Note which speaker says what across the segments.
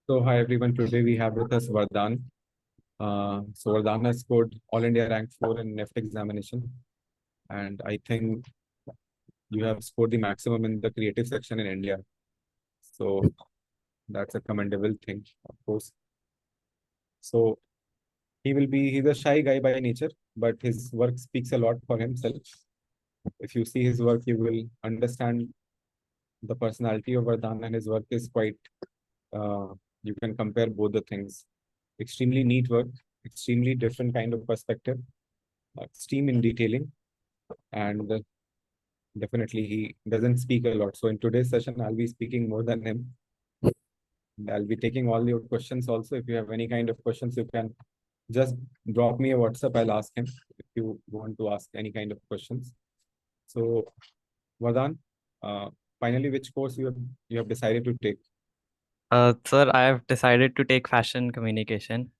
Speaker 1: So hi everyone, today we have with us Vardan. So Vardan has scored All India rank 4 in NIFT examination, and I think you have scored the maximum in the creative section in India. So that's a commendable thing, of course. So he's a shy guy by nature, but his work speaks a lot for himself. If you see his work, you will understand the personality of Vardhan, and his work is quite, uh, you can compare both the things. Extremely neat work, extremely different kind of perspective, extreme in detailing, and definitely he doesn't speak a lot. So in today's session, I'll be speaking more than him. I'll be taking all your questions also. If you have any kind of questions, you can just drop me a WhatsApp. I'll ask him if you want to ask any kind of questions. So, Vardhan, uh, finally, which course you have decided to take?
Speaker 2: Sir, I have decided to take fashion communication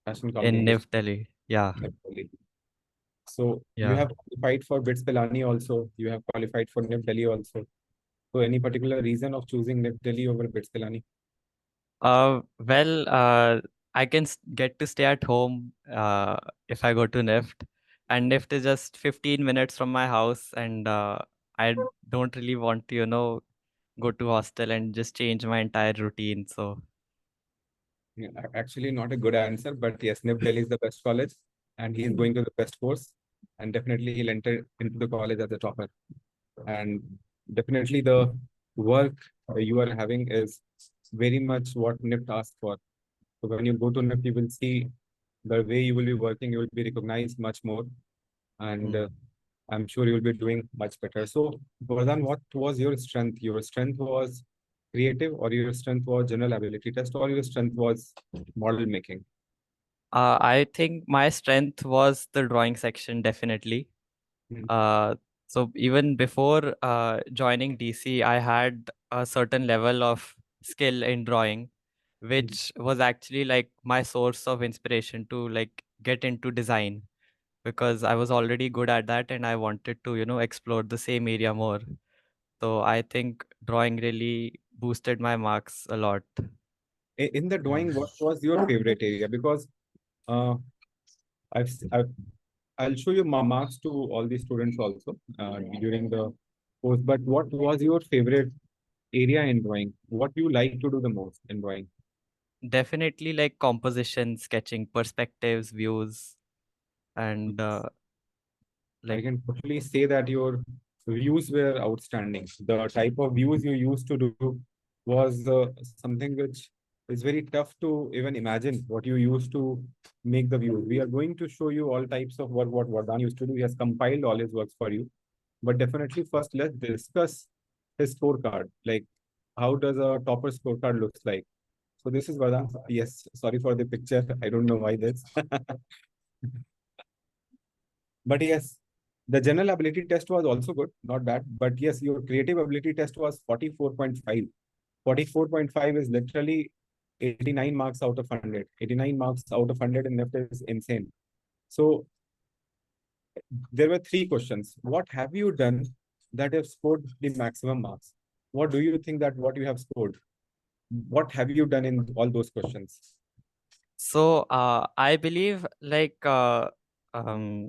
Speaker 1: Fashion
Speaker 2: in
Speaker 1: communication.
Speaker 2: NIFT Delhi. Yeah,
Speaker 1: Definitely. So you
Speaker 2: yeah.
Speaker 1: have qualified for BITS Pilani also. You have qualified for NIFT Delhi also. So any particular reason of choosing NIFT Delhi over BITS Pilani?
Speaker 2: Well, I can get to stay at home if I go to NIFT, and NIFT is just 15 minutes from my house, and I don't really want to, go to hostel and just change my entire routine. So,
Speaker 1: Yeah, actually, not a good answer, but yes, NIFT Delhi is the best college, and he is going to the best course, and definitely he'll enter into the college as a topper. And definitely the work you are having is very much what NIFT asked for. So when you go to NIFT, you will see the way you will be working, you will be recognized much more, and
Speaker 2: mm.
Speaker 1: I'm sure you'll be doing much better. So, Vardhan, what was your strength? Your strength was creative, or your strength was general ability test, or your strength was model making?
Speaker 2: I think my strength was the drawing section, definitely.
Speaker 1: Mhm.
Speaker 2: Uh, so even before joining DC, I had a certain level of skill in drawing, which was actually like my source of inspiration to like get into design because I was already good at that and I wanted to, explore the same area more. So I think drawing really boosted my marks a lot.
Speaker 1: In the
Speaker 2: Yeah.
Speaker 1: drawing, what was your favorite area? Because uh, I've I'll show you my marks to all the students also during the course. But what was your favorite area in drawing? What you like to do the most in drawing?
Speaker 2: Definitely like composition, sketching, perspectives, views, and
Speaker 1: I
Speaker 2: like
Speaker 1: can totally say that your views were outstanding. The type of views you used to do was something which is very tough to even imagine what you used to make the views. We are going to show you all types of work what Vardhan used to do. He has compiled all his works for you. But definitely first let's discuss his scorecard. Like how does a topper scorecard looks like? So this is Vardhan. Yes, sorry for the picture. I don't know why this. But yes, the general ability test was also good, not bad. But yes, your creative ability test was 44.5. 44.5 is literally 89 marks out of 100. 89 marks out of 100 in NIFT is insane. So there were three questions. What have you done that have scored the maximum marks? What do you think that what you have scored? What have you done in all those questions?
Speaker 2: so I believe um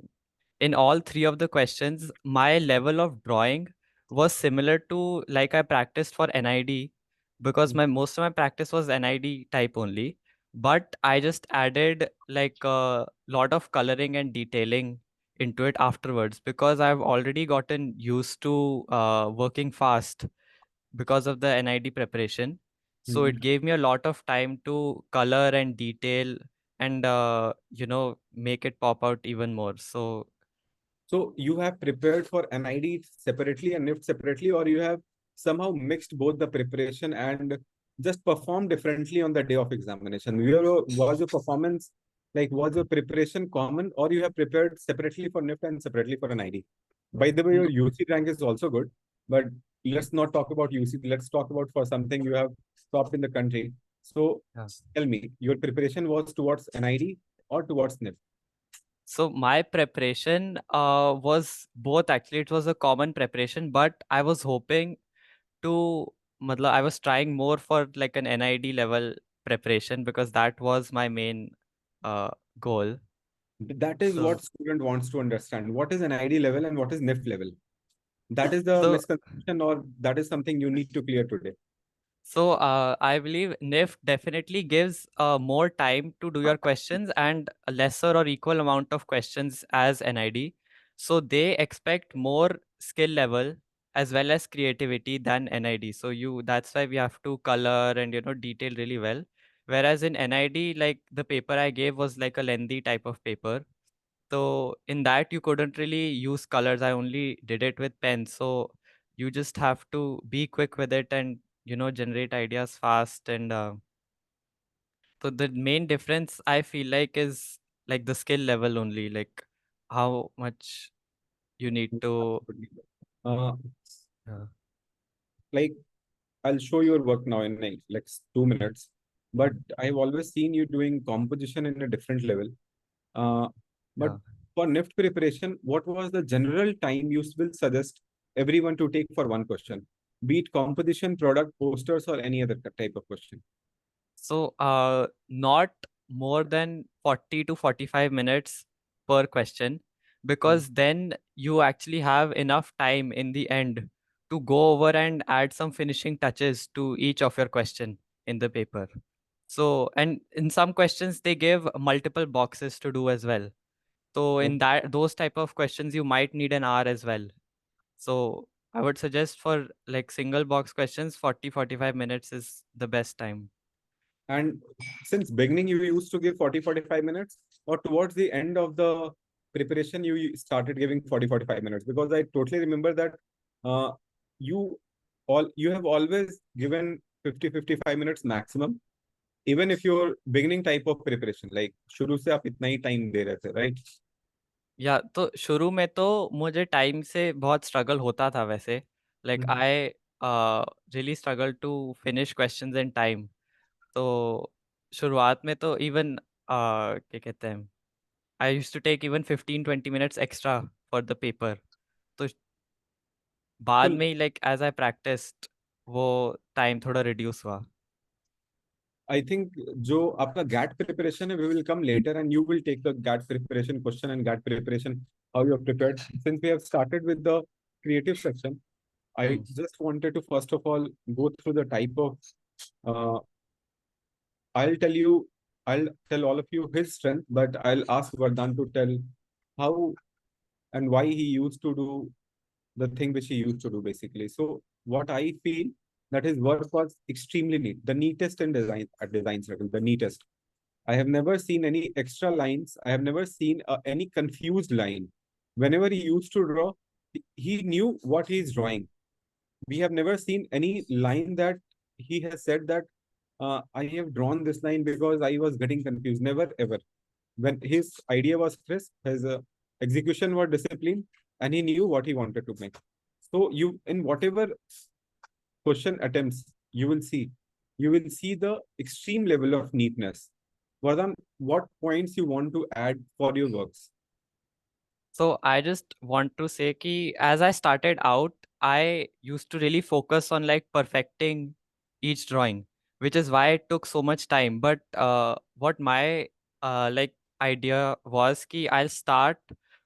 Speaker 2: in all three of the questions, my level of drawing was similar to like I practiced for NID because my most of my practice was NID type only. But I just added like a lot of coloring and detailing into it afterwards because I've already gotten used to working fast because of the NID preparation. So
Speaker 1: Mhm.
Speaker 2: it gave me a lot of time to color and detail and make it pop out even more. So
Speaker 1: So you have prepared for NID separately and NIFT separately, or you have somehow mixed both the preparation and just performed differently on the day of examination? Was your performance like was your preparation common, or you have prepared separately for NIFT and separately for NID? By the way, your
Speaker 2: no,
Speaker 1: UC rank is also good, but let's not talk about UC. Let's talk about for something you have topped in the country. So
Speaker 2: yeah.
Speaker 1: tell me, your preparation was towards NID or towards NIFT?
Speaker 2: So my preparation was both actually. It was a common preparation, but I was hoping to I was trying more for like an NID level preparation because that was my main goal.
Speaker 1: That is
Speaker 2: So
Speaker 1: what student wants to understand. What is an ID level and what is NIFT level? That is the
Speaker 2: so
Speaker 1: misconception, or that is something you need to clear today.
Speaker 2: I believe NIFT definitely gives more time to do your questions and a lesser or equal amount of questions as NID. So they expect more skill level as well as creativity than NID. So that's why we have to color and detail really well. Whereas in NID, like the paper I gave was like a lengthy type of paper. So in that you couldn't really use colors. I only did it with pens. So you just have to be quick with it and generate ideas fast. And so the main difference I feel like is like the skill level only, like how much you need to.
Speaker 1: Uh,
Speaker 2: Yeah,
Speaker 1: like I'll show your work now in like 2 minutes, but I've always seen you doing composition in a different level. Uh, but
Speaker 2: yeah.
Speaker 1: for NIFT preparation, what was the general time you will suggest everyone to take for one question, be it composition, product, posters, or any other type of question?
Speaker 2: So not more than 40 to 45 minutes per question,
Speaker 1: Mm.
Speaker 2: because then you actually have enough time in the end to go over and add some finishing touches to each of your question in the paper. So, and in some questions they give multiple boxes to do as well. So in those type of questions you might need an hour as well. So I would suggest for like single box questions 40-45 minutes is the best time.
Speaker 1: And since beginning, you used to give 40-45 minutes, or towards the end of the preparation, you started giving 40-45 minutes? Because I totally remember that uh, you you have always given 50-55 minutes maximum, even if you're beginning type of preparation, like शुरू से आप इतना ही time दे रहे थे, right?
Speaker 2: या तो शुरू में तो मुझे टाइम से बहुत स्ट्रगल होता था वैसे, like
Speaker 1: Mhm.
Speaker 2: I really struggle to finish questions in time. तो शुरुआत में तो इवन क्या कहते हैं, I used to take even 15-20 minutes extra for the paper. तो बाद
Speaker 1: So
Speaker 2: में ही लाइक एज आई प्रैक्टिस्ड वो टाइम थोड़ा रिड्यूस हुआ।
Speaker 1: I think जो आपका GAT preparation है, we will come later and you will take the GAT preparation question and GAT preparation, how you have prepared. Since we have started with the creative section, I
Speaker 2: hmm.
Speaker 1: just wanted to first of all go through the type of. Uh, I'll tell you, I'll tell all of you his strength, but I'll ask Vardhan to tell how and why he used to do the thing which he used to do basically. So what I feel that his work was extremely neat, the neatest in design at design circle, the neatest. I have never seen any extra lines. I have never seen any confused line. Whenever he used to draw, he knew what he is drawing. We have never seen any line that he has said that I have drawn this line because I was getting confused. Never ever. When his idea was crisp, his execution was disciplined, and he knew what he wanted to make. So you, in whatever question attempts, you will see the extreme level of neatness. Vardhan, what points you want to add for your works?
Speaker 2: So I just want to say कि as I started out, I used to really focus on like perfecting each drawing, which is why it took so much time. But what my like idea was कि I'll start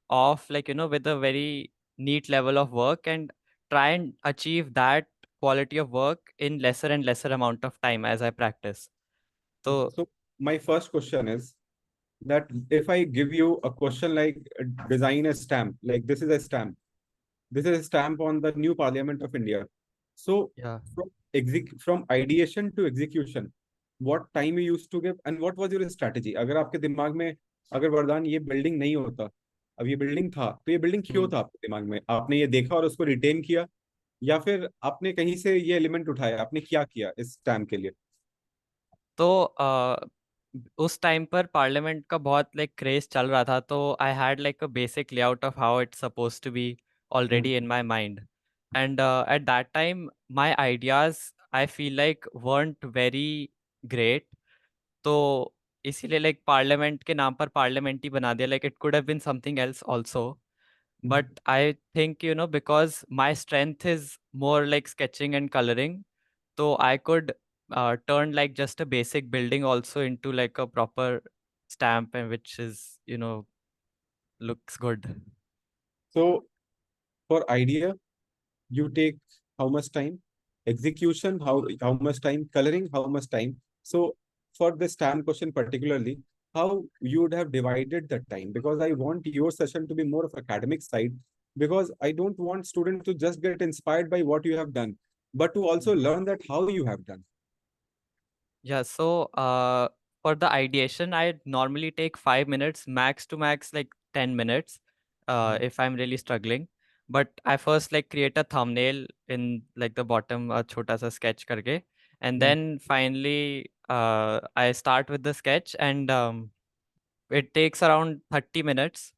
Speaker 2: off like with a very neat level of work and try and achieve that quality of work in lesser and lesser amount of time as I practice. So
Speaker 1: So my first question is that if I give you a question like design a stamp, like this is a stamp. This is a stamp on the new Parliament of India. So
Speaker 2: yeah.
Speaker 1: from ideation to execution, what time you used to give and what was your strategy? अगर आपके दिमाग में अगर वरदान ये building नहीं होता, अब ये बिल्डिंग था, तो ये बिल्डिंग क्यों
Speaker 2: Hmm.
Speaker 1: था आपके दिमाग में? आपने ये देखा और उसको रिटेन किया, या फिर आपने कहीं से ये एलिमेंट उठाया? आपने क्या किया इस स्टैम्प के लिए?
Speaker 2: तो उस टाइम पर पार्लियामेंट का बहुत लाइक क्रेज चल रहा था, तो I had like a basic layout of how it's suppose to be
Speaker 1: hmm,
Speaker 2: already in my mind. And at that time my ideas I feel like weren't very great. तो इसीलिए like parliament के नाम पर parliament ही बना दिया, like it could have been something else also.
Speaker 1: Hmm,
Speaker 2: but I think because my strength is more like sketching and colouring, तो I could turned like just a basic building also into like a proper stamp, and which is, looks good.
Speaker 1: So for idea, you take how much time? Execution, how much time? Coloring, how much time? So for the stamp question particularly, how you would have divided the time? Because I want your session to be more of academic side, because I don't want students to just get inspired by what you have done, but to also learn that how you have done.
Speaker 2: Yeah, so for the ideation, I normally take 5 minutes, max to max like 10 minutes, if I'm really struggling. But I first like create a thumbnail in like the bottom, a chota sa sketch karke, and
Speaker 1: Hmm.
Speaker 2: then finally I start with the sketch, and it takes around 30 minutes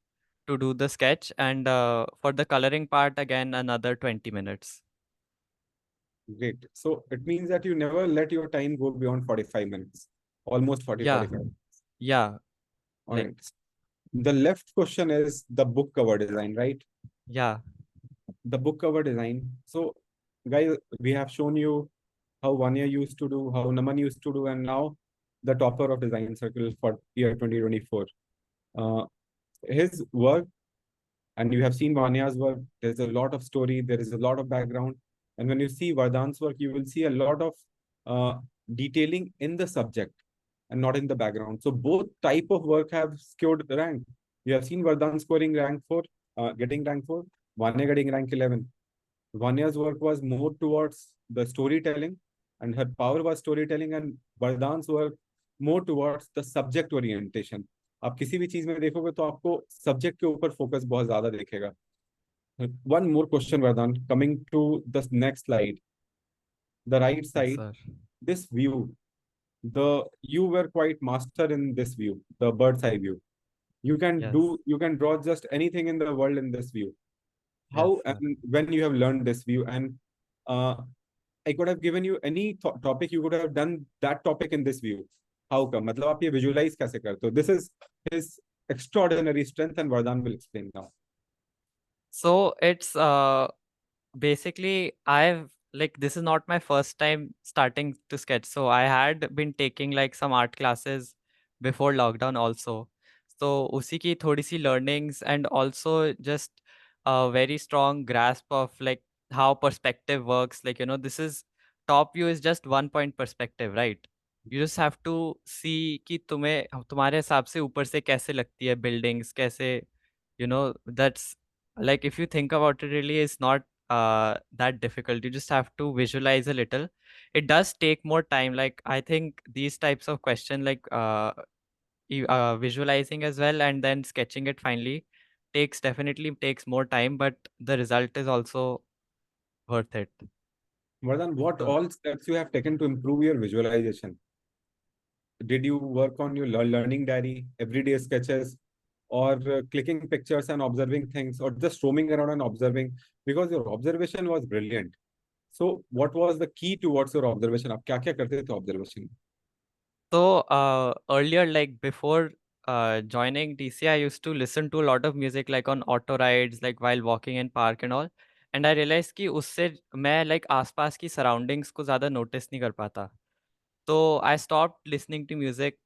Speaker 2: to do the sketch, and for the coloring part again another 20 minutes.
Speaker 1: Great. So it means that you never let your time go beyond 45 minutes, almost 40,
Speaker 2: Yeah,
Speaker 1: 45.
Speaker 2: yeah,
Speaker 1: All
Speaker 2: like
Speaker 1: right. The left question is the book cover design, right?
Speaker 2: yeah,
Speaker 1: The book cover design. So, guys, we have shown you how Vanya used to do, how Naman used to do, and now the topper of design circle for year 2024. Uh, his work, and you have seen Vanya's work, there's a lot of story, there is a lot of background. And when you see Vardhan's work, you will see a lot of detailing in the subject and not in the background. So both type of work have secured rank. You have seen Vardhan scoring rank 4, getting rank 4, Vanya getting rank 11. Vanya's work was more towards the storytelling, and her power was storytelling, and Vardhan's work more towards the subject orientation. आप किसी भी चीज में देखोगे तो आपको subject के ऊपर फोकस बहुत ज्यादा दिखेगा. One more question, Vardhan. Coming to the next slide, the right
Speaker 2: yes,
Speaker 1: side,
Speaker 2: sir.
Speaker 1: this view, the you were quite master in this view, the bird's eye view.
Speaker 2: Yes,
Speaker 1: You can draw just anything in the world in this view.
Speaker 2: yes,
Speaker 1: How
Speaker 2: sir.
Speaker 1: and when you have learned this view, and uh, I could have given you any topic, you could have done that topic in this view. How come? मतलब आप ये visualize कैसे करते हो? This is his extraordinary strength, and Vardhan will explain now.
Speaker 2: So it's basically I've like this is not my first time starting to sketch. So I had been taking like some art classes before lockdown also. So usi ki thodi si learnings, and also just a very strong grasp of like how perspective works. Like, this is top view is just 1 point perspective, right? You just have to see कि तुम्हें तुम्हारे हिसाब से ऊपर से कैसे लगती है buildings, कैसे, that's like, if you think about it, really is not that difficult. You just have to visualize a little. It does take more time. Like, I think these types of question, like visualizing as well and then sketching it finally, definitely takes more time, but the result is also worth it.
Speaker 1: Vardhan, what
Speaker 2: So,
Speaker 1: all steps you have taken to improve your visualization? Did you work on your learning diary, everyday sketches, or clicking pictures and observing things, or just roaming around and observing? Because your observation was brilliant. So, what was the key towards your observation? आप क्या क्या करते थे observation?
Speaker 2: So earlier, like before joining DC, I used to listen to a lot of music like on auto rides, like while walking in park and all. And I realized कि उससे मैं like आसपास की surroundings को ज़्यादा notice नहीं कर पाता. So I stopped listening to music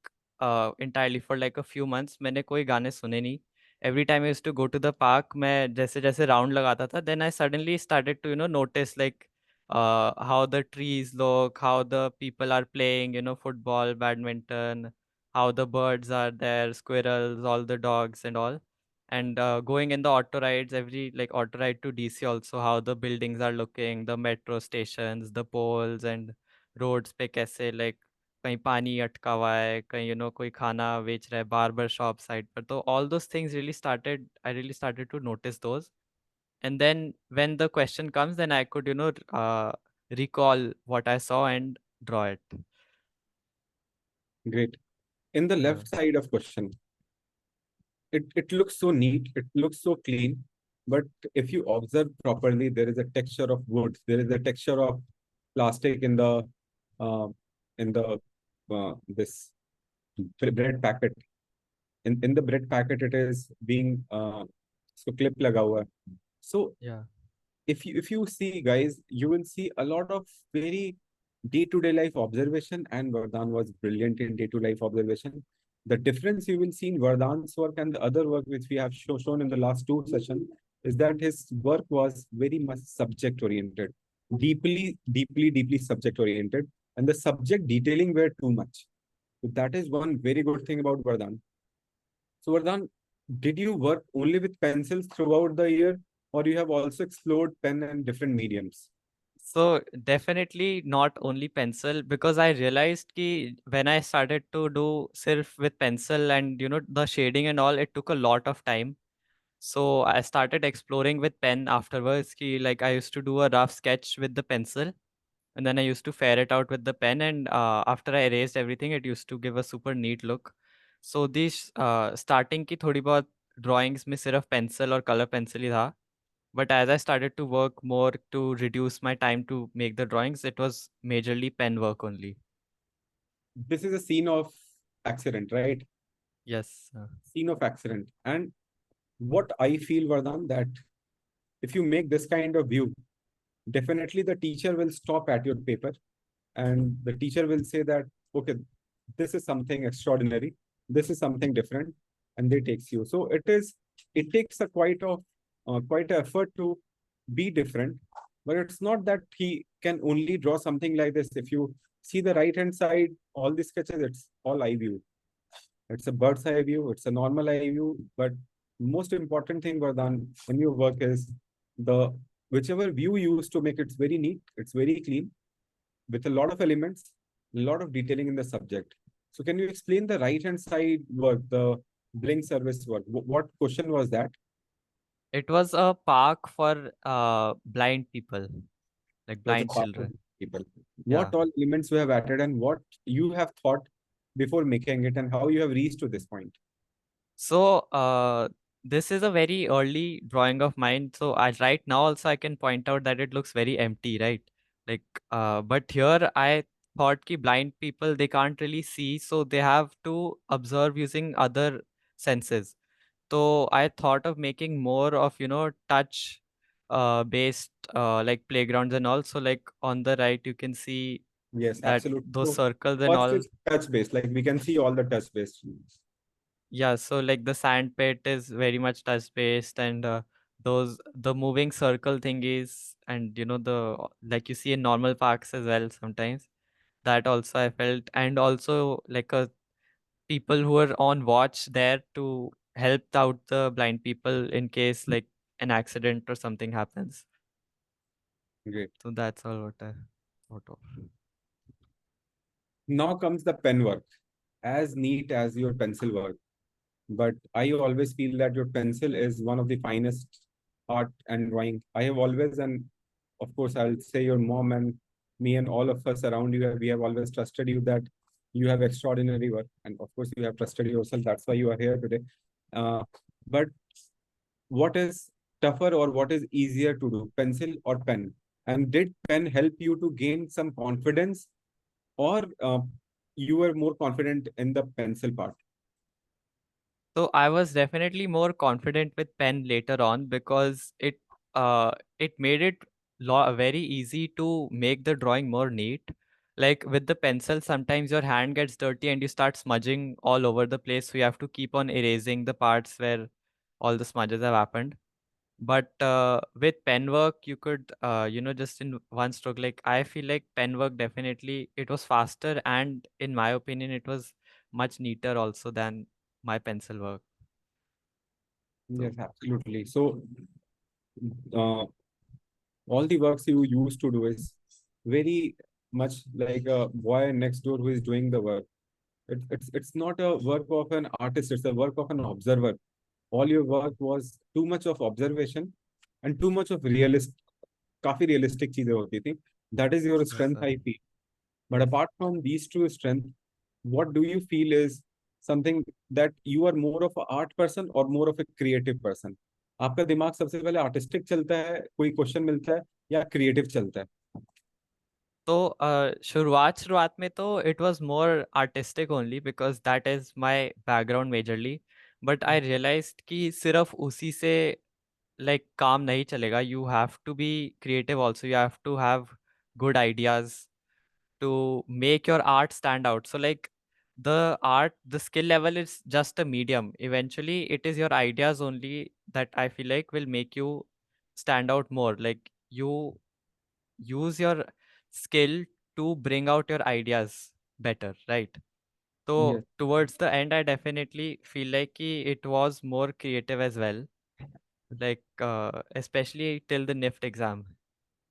Speaker 2: entirely for like a few months. मैंने कोई गाने सुने नहीं. Every time I used to go to the park, मैं जैसे जैसे round लगाता था, then I suddenly started to notice like how the trees look, how the people are playing, football, badminton, how the birds are there, squirrels, all the dogs and all. And going in the auto rides, every like auto ride to DC also, how the buildings are looking, the metro stations, the poles and roads पे कैसे like कहीं पानी अटका हुआ है, कहीं कोई खाना बेच रहा है, बार्बर शॉप साइड पर. तो all those things really started to notice those. And then when the question comes, then I could recall what I saw and draw it.
Speaker 1: Great. In the
Speaker 2: Yeah,
Speaker 1: left side of question, it looks so neat, it looks so clean, but if you observe properly, there is a texture of wood, there is a texture of plastic uh, in the this bread packet. In the bread packet, it is being so clip laga hua hai. So
Speaker 2: yeah,
Speaker 1: if you see, guys, you will see a lot of very day-to-day life observation, and Vardhan was brilliant in day-to-day life observation. The difference you will see in Vardhan's work and the other work which we have shown in the last two sessions is that his work was very much subject-oriented, deeply subject-oriented, and the subject detailing were too much. So that is one very good thing about Vardhan. So Vardhan, did you work only with pencils throughout the year, or you have also explored pen and different mediums?
Speaker 2: So definitely not only pencil, because I realized ki when I started to do sirf with pencil and the shading and all, it took a lot of time. So I started exploring with pen afterwards. Ki like I used to do a rough sketch with the pencil, and then I used to fare it out with the pen, and after I erased everything, it used to give a super neat look. So this starting की थोड़ी बहुत drawings में सिर्फ pencil और color pencil ही था. But as I started to work more to reduce my time to make the drawings, it was majorly pen work only.
Speaker 1: This is a scene of accident, right?
Speaker 2: Yes.
Speaker 1: Scene of accident. And what I feel, Vardhan, that if you make this kind of view, definitely the teacher will stop at your paper and the teacher will say that, okay, this is something extraordinary, this is something different, and they takes you. So it takes a quite a effort to be different, but it's not that he can only draw something like this. If you see the right hand side, all the sketches, it's all eye view. It's a bird's eye view, it's a normal eye view, but most important thing, Vardhan, in your work is the whichever view you use to make it's very neat, it's very clean, with a lot of elements, a lot of detailing in the subject. So can you explain the right hand side work, the Blink service work? What question was that?
Speaker 2: It was a park for blind people, like
Speaker 1: Was a
Speaker 2: blind
Speaker 1: part of
Speaker 2: children.
Speaker 1: people.
Speaker 2: Yeah.
Speaker 1: What all elements you have added and what you have thought before making it and how you have reached to this point?
Speaker 2: So this is a very early drawing of mine. So I right now also I can point out that it looks very empty, right? Like but here I thought ki blind people, they can't really see, so they have to observe using other senses. So I thought of making more of touch based like playgrounds and all. So like on the right you can see
Speaker 1: Yes,
Speaker 2: that
Speaker 1: absolutely.
Speaker 2: those
Speaker 1: So
Speaker 2: circles and
Speaker 1: first
Speaker 2: all.
Speaker 1: is touch based, like we can see all the touch based.
Speaker 2: Yeah, so like the sand pit is very much touch based, and those the moving circle thingies, and the like you see in normal parks as well sometimes. That also I felt, and also like people who are on watch there to help out the blind people in case like an accident or something happens.
Speaker 1: Great.
Speaker 2: So that's all what I thought of.
Speaker 1: Now comes the pen work, as neat as your pencil work. But I always feel that your pencil is one of the finest art and drawing. I have always, and of course, I'll say your mom and me and all of us around you, we have always trusted you that you have extraordinary work. And of course, you have trusted yourself. That's why you are here today. But what is tougher or what is easier to do, pencil or pen? And did pen help you to gain some confidence or you were more confident in the pencil part?
Speaker 2: So I was definitely more confident with pen later on because it made it very easy to make the drawing more neat. Like with the pencil, sometimes your hand gets dirty and you start smudging all over the place. So you have to keep on erasing the parts where all the smudges have happened. But with pen work, you could just in one stroke. Like I feel like pen work definitely it was faster, and in my opinion, it was much neater also than my pencil work.
Speaker 1: Yes,
Speaker 2: So
Speaker 1: absolutely. So uh, all the works you used to do is very much like a boy next door who is doing the work. It's not a work of an artist, it's a work of an observer. All your work was too much of observation and too much of realist, काफी realistic चीजें होती थी. That is your
Speaker 2: yes,
Speaker 1: strength,
Speaker 2: sir.
Speaker 1: I feel. But
Speaker 2: Yes.
Speaker 1: apart from these two strengths, what do you feel is something that you are more of a art person or more of a creative person? आपका दिमाग सबसे पहले artistic चलता है, कोई question मिलता है या क्रिएटिव चलता है?
Speaker 2: तो शुरुआत में तो it was more artistic only because that is my background majorly. But I realised कि सिर्फ उसी से लाइक काम नहीं चलेगा. You have to be creative also. You have to have good ideas to make your art stand out. So like the skill level is just a medium. Eventually, it is your ideas only that I feel like will make you stand out more. Like you use your skill to bring out your ideas better, right? So
Speaker 1: Yes.
Speaker 2: towards the end, I definitely feel like it was more creative as well. Like especially till the NIFT exam,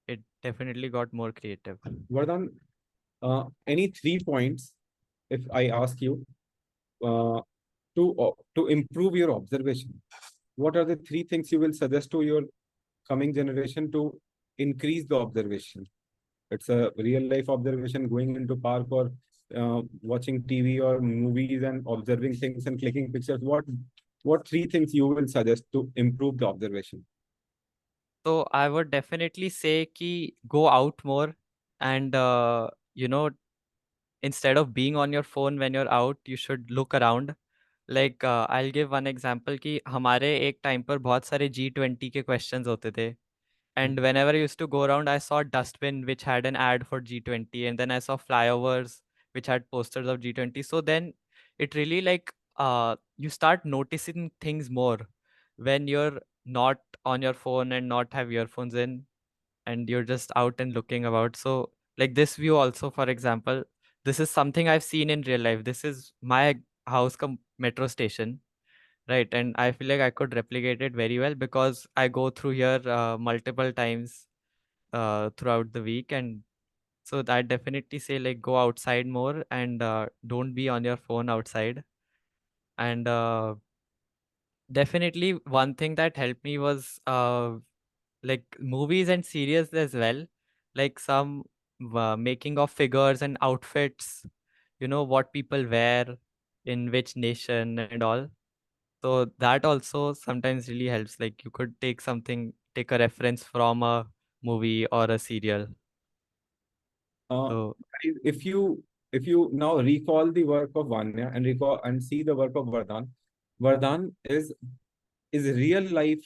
Speaker 2: it definitely got more creative.
Speaker 1: Vardhan, any 3 points, if I ask you, uh, to improve your observation, what are the 3 things you will suggest to your coming generation to increase the observation? It's a real life observation, going into park or watching TV or movies and observing things and clicking pictures. What 3 things you will suggest to improve the observation?
Speaker 2: So I would definitely say ki go out more and instead of being on your phone when you're out, you should look around. Like I'll give one example कि हमारे एक time पर बहुत सारे G20 के questions होते थे. And whenever I used to go around, I saw dustbin which had an ad for G20, and then I saw flyovers which had posters of G20. So then it really like you start noticing things more when you're not on your phone and not have earphones in, and you're just out and looking about. So like this view also, for example, this is something I've seen in real life. This is my house metro station, right? And I feel like I could replicate it very well because I go through here multiple times throughout the week. And so I definitely say like go outside more and don't be on your phone outside. And definitely one thing that helped me was like movies and series as well, like some making of figures and outfits, what people wear in which nation and all. So that also sometimes really helps. Like you could take a reference from a movie or a serial.
Speaker 1: Uh,
Speaker 2: So
Speaker 1: if you now recall the work of Vanya and recall and see the work of Vardhan, Vardhan is real life.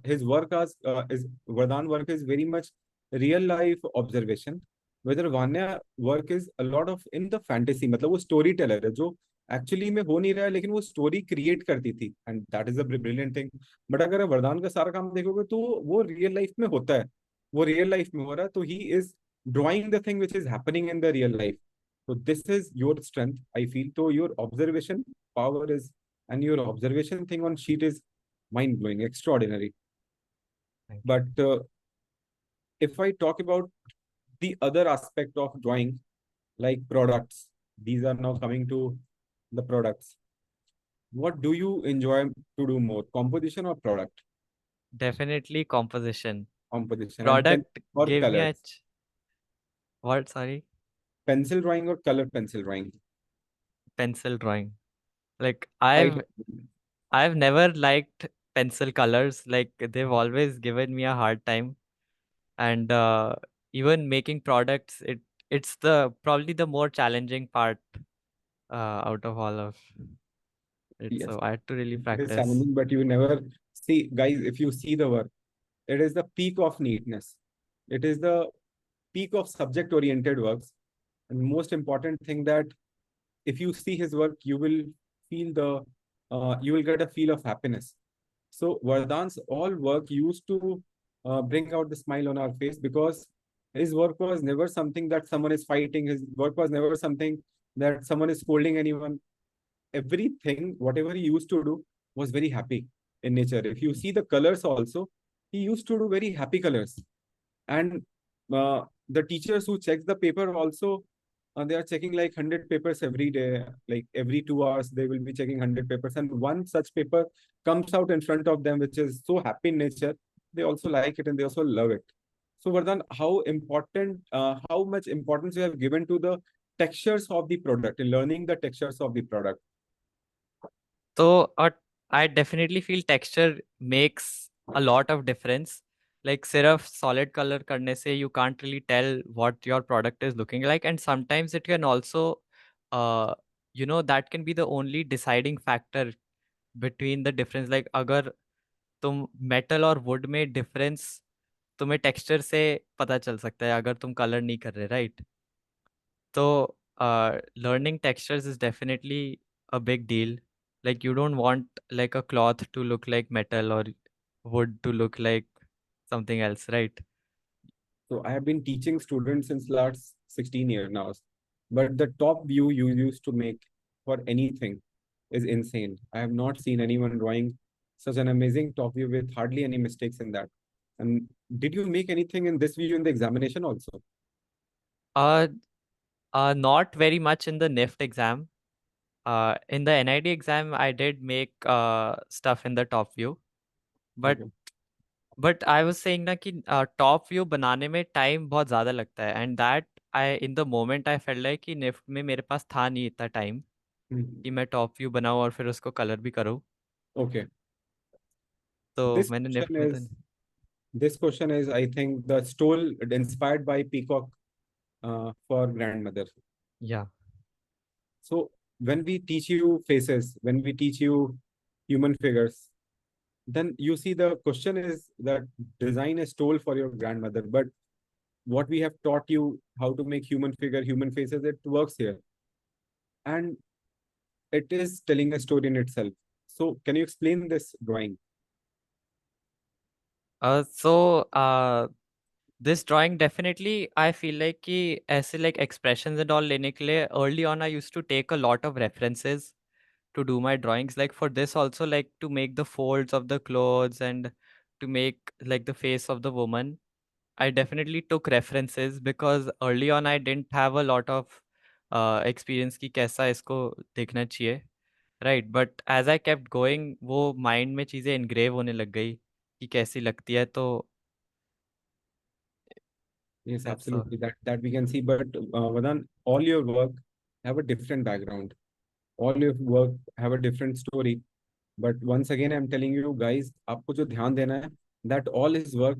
Speaker 1: His work as is Vardhan work is very much real life observation. Whether Vanya work is a lot of in the fantasy, मतलब वो story teller है जो actually में हो नहीं रहा है लेकिन वो स्टोरी क्रिएट करती थी and that is a brilliant thing. But अगर वरदान का सारा काम देखोगे तो वो रियल लाइफ में होता है, वो रियल लाइफ में हो रहा है, तो he is drawing the thing which is happening in the real life. So this is your strength, I feel. So your observation power is, and your observation thing on sheet is mind blowing, extraordinary.
Speaker 2: thank you.
Speaker 1: But if I talk about the other aspect of drawing, like products, these are now coming to the products. What do you enjoy to do more, composition or product?
Speaker 2: Definitely composition.
Speaker 1: Composition and pen
Speaker 2: Product
Speaker 1: or
Speaker 2: gave me
Speaker 1: colors.
Speaker 2: a what? Sorry,
Speaker 1: Pencil drawing or color pencil drawing?
Speaker 2: pencil drawing. Like
Speaker 1: Right.
Speaker 2: I've never liked pencil colors. Like they've always given me a hard time. And even making products, it's the probably the more challenging part out of all of it.
Speaker 1: Yes.
Speaker 2: So I had to really
Speaker 1: It is
Speaker 2: practice.
Speaker 1: challenging, but you never see, guys, if you see the work, it is the peak of neatness. It is the peak of subject oriented works. And most important thing that if you see his work, you will feel you will get a feel of happiness. So Vardhan's all work used to bring out the smile on our face because his work was never something that someone is fighting. His work was never something that someone is scolding anyone. Everything, whatever he used to do, was very happy in nature. If you see the colors also, he used to do very happy colors. And the teachers who check the paper also, they are checking like 100 papers every day, like every 2 hours they will be checking 100 papers, and one such paper comes out in front of them which is so happy in nature, they also like it and they also love it. So Vardhan, how much importance you have given to the textures of the product, in learning the textures of the product?
Speaker 2: So I definitely feel texture makes a lot of difference. Like सिर्फ solid color करने से you can't really tell what your product is looking like, and sometimes it can also uh that can be the only deciding factor between the difference. Like अगर तुम metal और wood में difference तुम्हें texture से पता चल सकता है अगर तुम color नहीं कर रहे, right? So, learning textures is definitely a big deal. Like you don't want like a cloth to look like metal or wood to look like something else, right?
Speaker 1: So I have been teaching students since last 16 years now. But the top view you used to make for anything is insane. I have not seen anyone drawing such an amazing top view with hardly any mistakes in that. And did you make anything in this view in the examination also?
Speaker 2: Uh, Not very much in the NIFT exam. In the NID exam, I did make stuff in the top view, but
Speaker 1: Okay.
Speaker 2: I was saying ना कि top view बनाने में time बहुत ज़्यादा लगता है, and that I in the moment I felt like कि NIFT में मेरे पास था नहीं इतना time
Speaker 1: Hmm.
Speaker 2: कि मैं top view बनाऊँ और फिर उसको color भी करूँ,
Speaker 1: Okay.
Speaker 2: तो
Speaker 1: This
Speaker 2: मैंने
Speaker 1: question
Speaker 2: NIFT में तो
Speaker 1: is this question is, I think, the stole inspired by Peacock for grandmother.
Speaker 2: yeah.
Speaker 1: So when we teach you faces, when we teach you human figures, then you see the question is that design is told for your grandmother, but what we have taught you how to make human figure, human faces, it works here. And it is telling a story in itself. So can you explain this drawing?
Speaker 2: So this drawing definitely I feel like कि ऐसे like expressions and all लेने के लिए early on I used to take a lot of references to do my drawings, like for this also, like to make the folds of the clothes and to make like the face of the woman. I definitely took references because early on I didn't have a lot of experience कि कैसा इसको देखना चाहिए, right? But as I kept going वो mind में चीज़ें engrave होने लग गई कि कैसी लगती है, तो
Speaker 1: Yes,
Speaker 2: that's all.
Speaker 1: absolutely. That we can see. But Vadan, all your work have a different background. All your work have a different story. But once again, I'm telling you guys, आपको जो ध्यान देना है, that all his work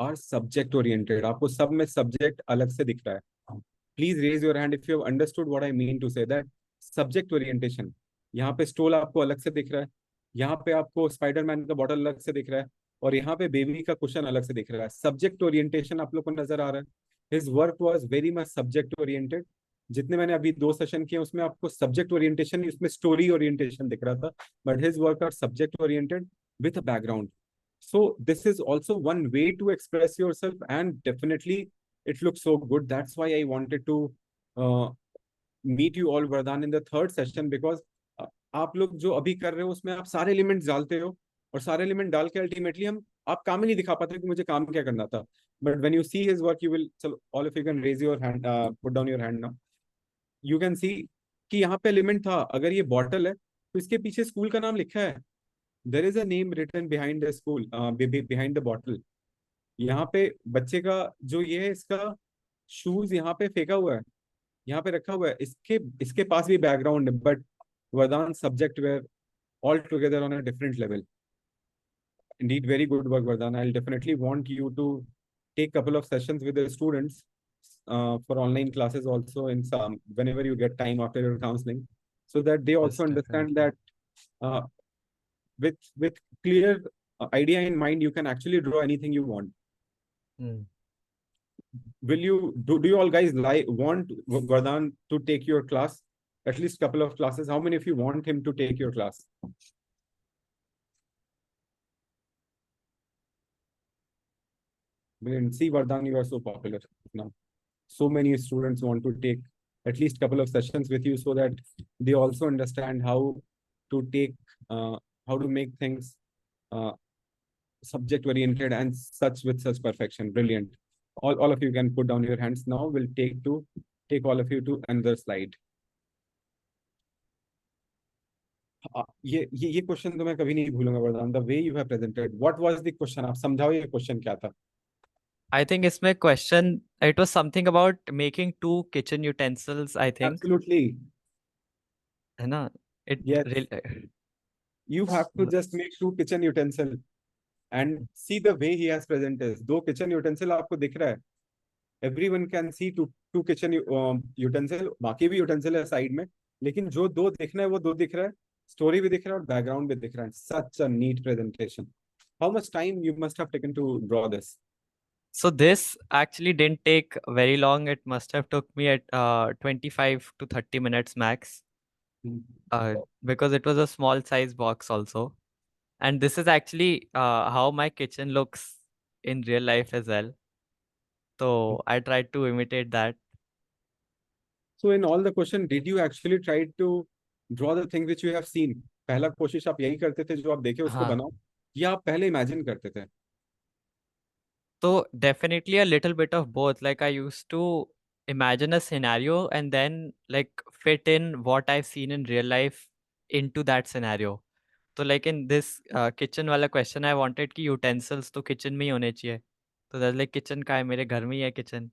Speaker 1: are subject oriented. आपको सब में subject अलग से दिख रहा है. Please raise your hand if you have understood what I mean to say that subject orientation. यहाँ पे स्टोल आपको अलग से दिख रहा है, यहाँ पे आपको स्पाइडरमैन का बॉटल अलग से दिख रहा है, और यहाँ पे बेबी का कुशन अलग से दिख रहा है. सब्जेक्ट ओरिएंटेशन आप लोग को नजर आ रहा है. His work was very much subject oriented. जितने मैंने अभी 2 सेशन किए उसमें आपको सब्जेक्ट ओरिएंटेशन, उसमें स्टोरी ओरिएंटेशन दिख रहा था, but his work are subject oriented with a background. So this is also one way to express yourself, and definitely it looks so good. That's why I wanted to uh, meet you all, Vardhan, in the third session, because आप लोग जो अभी कर रहे हो उसमें आप सारे एलिमेंट्स डालते हो, और सारे एलिमेंट डाल के अल्टीमेटली हम आप काम ही नहीं दिखा पाते कि मुझे काम क्या करना था. But when you see his work you will, चलो all of you can raise your hand, put down your hand now. You can see कि यहाँ पे एलिमेंट था. अगर ये बॉटल है तो इसके पीछे स्कूल का नाम लिखा है. There is a name written behind the school, behind the bottle. यहाँ पे बच्चे का जो ये है, इसका शूज यहाँ पे फेंका हुआ है, यहाँ पे रखा हुआ है, इसके इसके पास भी बैकग्राउंड है, but Vardaan subject were all together on a different level. Indeed, very good work, Vardhan. I'll definitely want you to take couple of sessions with the students for online classes also in some whenever you get time after your counseling, so that they
Speaker 2: Yes,
Speaker 1: also understand
Speaker 2: definitely.
Speaker 1: that uh, with clear idea in mind, you can actually draw anything you want.
Speaker 2: Hmm.
Speaker 1: Will you do you all guys want Vardhan to take your class, at least couple of classes? How many of you want him to take your class? Brilliant. See, Vardhan, you are so popular now. So many students want to take at least couple of sessions with you, so that they also understand to take uh, how to make things uh, subject oriented and such with such perfection. Brilliant. All of you can put down your hands now. We'll take all of you to another slide. ये question तो मैं कभी नहीं भूलूंगा वरदान. The way you have presented, what was the question, आप समझाओ ये क्वेश्चन क्या था.
Speaker 2: I think इसमें question it was something about making two kitchen utensils, I think,
Speaker 1: absolutely.
Speaker 2: है ना? It
Speaker 1: yes,
Speaker 2: really
Speaker 1: you have to just make 2 kitchen utensil and see the way he has presented. 2 kitchen utensil आपको दिख रहा है. Everyone can see two kitchen utensil. बाकी भी utensil है side में, लेकिन जो दो दिखना है वो दो दिख रहा है. स्टोरी भी दिख रहा है और बैकग्राउंड भी दिख रहा है. Such a neat presentation. How much time you must have taken to draw this?
Speaker 2: So this actually didn't take very long. It must have took me at 25 to 30 minutes max, because it was a small size box also. And this is actually how my kitchen looks in real life as well. So I tried to imitate that.
Speaker 1: So in all the question, did you actually try to draw the thing which you have seen? पहला कोशिश आप यही करते थे, जो आप देखे उसको
Speaker 2: हाँ.
Speaker 1: बनाओ, या आप पहले इमेजिन करते थे?
Speaker 2: So definitely a little bit of both. Like I used to imagine a scenario and then like fit in what I've seen in real life into that scenario. तो like in this kitchen वाला question I wanted कि utensils तो kitchen में ही होने चाहिए. तो that's like kitchen का है, मेरे घर में ही है kitchen.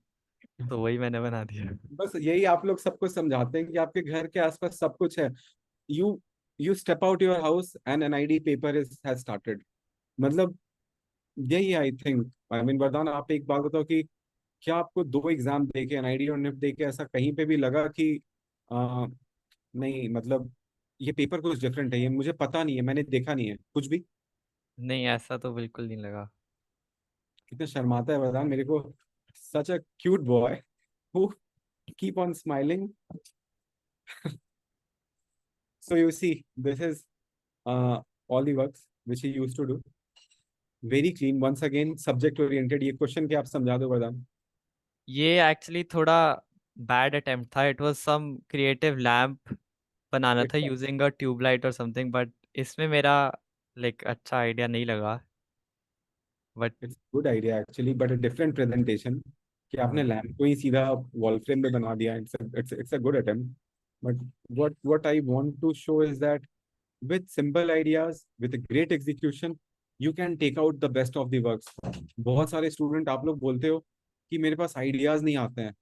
Speaker 2: तो वही मैंने बना दिया.
Speaker 1: बस यही आप लोग सबको समझाते हैं कि आपके घर के आसपास सब कुछ है. You you step out your house and an ID paper is has started. मतलब यही, आई थिंक, आई मीन वरदान, आप एक बात बताओ कि क्या आपको दो एग्जाम देके, एनआईडी और निफ्ट देके, ऐसा कहीं पे भी लगा कि नहीं, मतलब ये पेपर कुछ डिफरेंट है, ये मुझे पता नहीं है, मैंने देखा नहीं है कुछ भी?
Speaker 2: नहीं, ऐसा तो बिल्कुल नहीं लगा.
Speaker 1: कितना शर्माता है वरदान मेरे को. Such a cute boy who keep on smiling. So you see, this is all the works which he used to do. Very clean. Once again, subject oriented. ये क्वेश्चन क्या आप समझा दो वरदान?
Speaker 2: ये एक्चुअली थोड़ा बैड अटेम्प्ट था. It was some creative lamp बनाना था
Speaker 1: इट्स
Speaker 2: यूजिंग अ ट्यूबलाइट और समथिंग, बट इसमें मेरा लाइक अच्छा आइडिया नहीं लगा. But
Speaker 1: it's good idea actually, but a different presentation. कि आपने लैम्प को ही सीधा वॉल फ्रेम में बना दिया. It's a good attempt. But what I want to show is that with simple ideas, with a great execution, you can take out the best of the works. बहुत सारे student आप लोग बोलते हो कि मेरे पास आइडियाज नहीं आते हैं.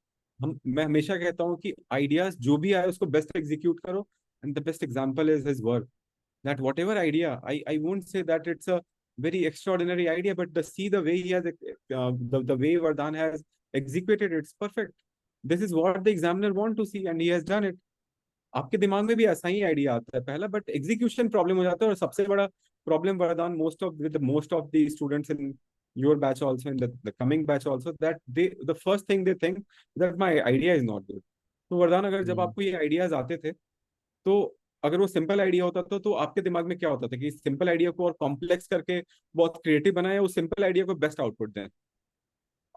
Speaker 1: मैं हमेशा कहता हूँ कि आइडियाज जो भी आए उसको बेस्ट एग्जीक्यूट करो. And the best example is his work. That whatever idea, I won't say that it's a very extraordinary idea, but the way he has the way Vardhan has executed it's perfect. This is what the examiner want to see and he has done it. आपके दिमाग में भी ऐसा ही idea आता है पहला, but execution problem हो जाता है. और सबसे बड़ा प्रॉब्लम वरदान, most of the students in your batch also, in the coming batch also, that the first thing they think that my idea is not good. तो वरदान, अगर जब आपको ये आइडियाज आते थे, तो अगर वो सिंपल आइडिया होता था तो आपके दिमाग में क्या होता था कि सिंपल आइडिया को और कॉम्प्लेक्स करके बहुत क्रिएटिव बनाए, उस सिंपल आइडिया को बेस्ट आउटपुट दें?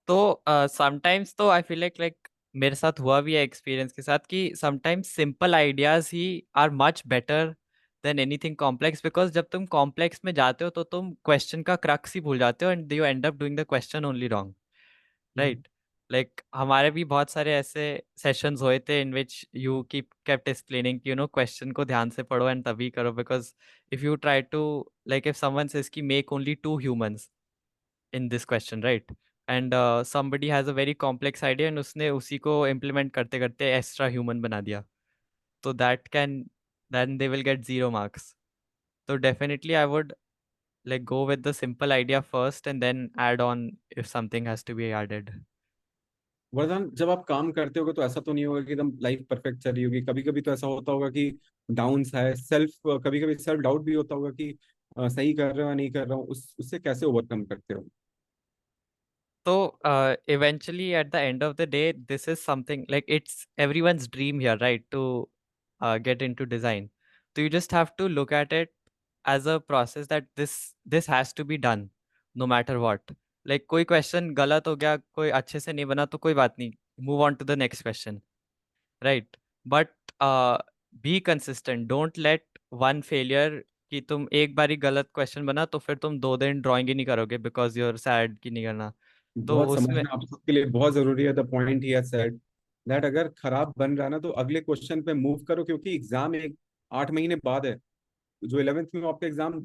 Speaker 2: तो समटाइम्स तो आई फील लाइक मेरे साथ हुआ भी है एक्सपीरियंस के साथ कि समटाइम्स सिंपल आइडियाज ही are much better than anything complex, because जब तुम कॉम्प्लेक्स में जाते हो तो तुम क्वेश्चन का क्रक्स ही भूल जाते हो and you end up doing the question only wrong. Right. Like हमारे भी बहुत सारे ऐसे सेशंस हुए थे in which you keep kept explaining कि क्वेश्चन को ध्यान से पढ़ो एंड तभी करो, because if you try to like if someone says कि make only two humans in this question, right? And somebody has a very complex idea and उसने उसी को implement करते करते extra human बना दिया. So that can, then they will get 0 marks. So definitely I would like go with the simple idea first and then add on if something has to be added.
Speaker 1: वरदान, जब आप काम करते होगे तो ऐसा तो नहीं होगा कि एकदम लाइफ परफेक्ट चल रही होगी. कभी कभी तो ऐसा होता होगा कि डाउन्स है, कभी कभी सेल्फ डाउट भी होता होगा कि सही कर रहे हो या नहीं कर रहा हूँ. उससे कैसे ओवरकम करते हो?
Speaker 2: So eventually at the end of the day, this is something like it's everyone's dream here, right? To get into design. So you just have to look at it as a process that this has to be done no matter what. Like कोई question गलत हो गया, कोई अच्छे से नहीं बना तो कोई बात नहीं. Move on to the next question, right? But be consistent. Don't let one failure कि तुम एक बारी गलत क्वेश्चन बना तो फिर तुम 2 दिन ड्राइंग ही नहीं करोगे बिकॉज यूर सैड कि नहीं करना. तो
Speaker 1: बहुत
Speaker 2: उसमें
Speaker 1: समझना आप सबके लिए बहुत जरूरी है. The point he has said that अगर खराब बन रहा है ना, तो अगले क्वेश्चन पे मूव करो, क्योंकि एग्जाम एक 8 महीने बाद है. जो 11th में आपका एग्जाम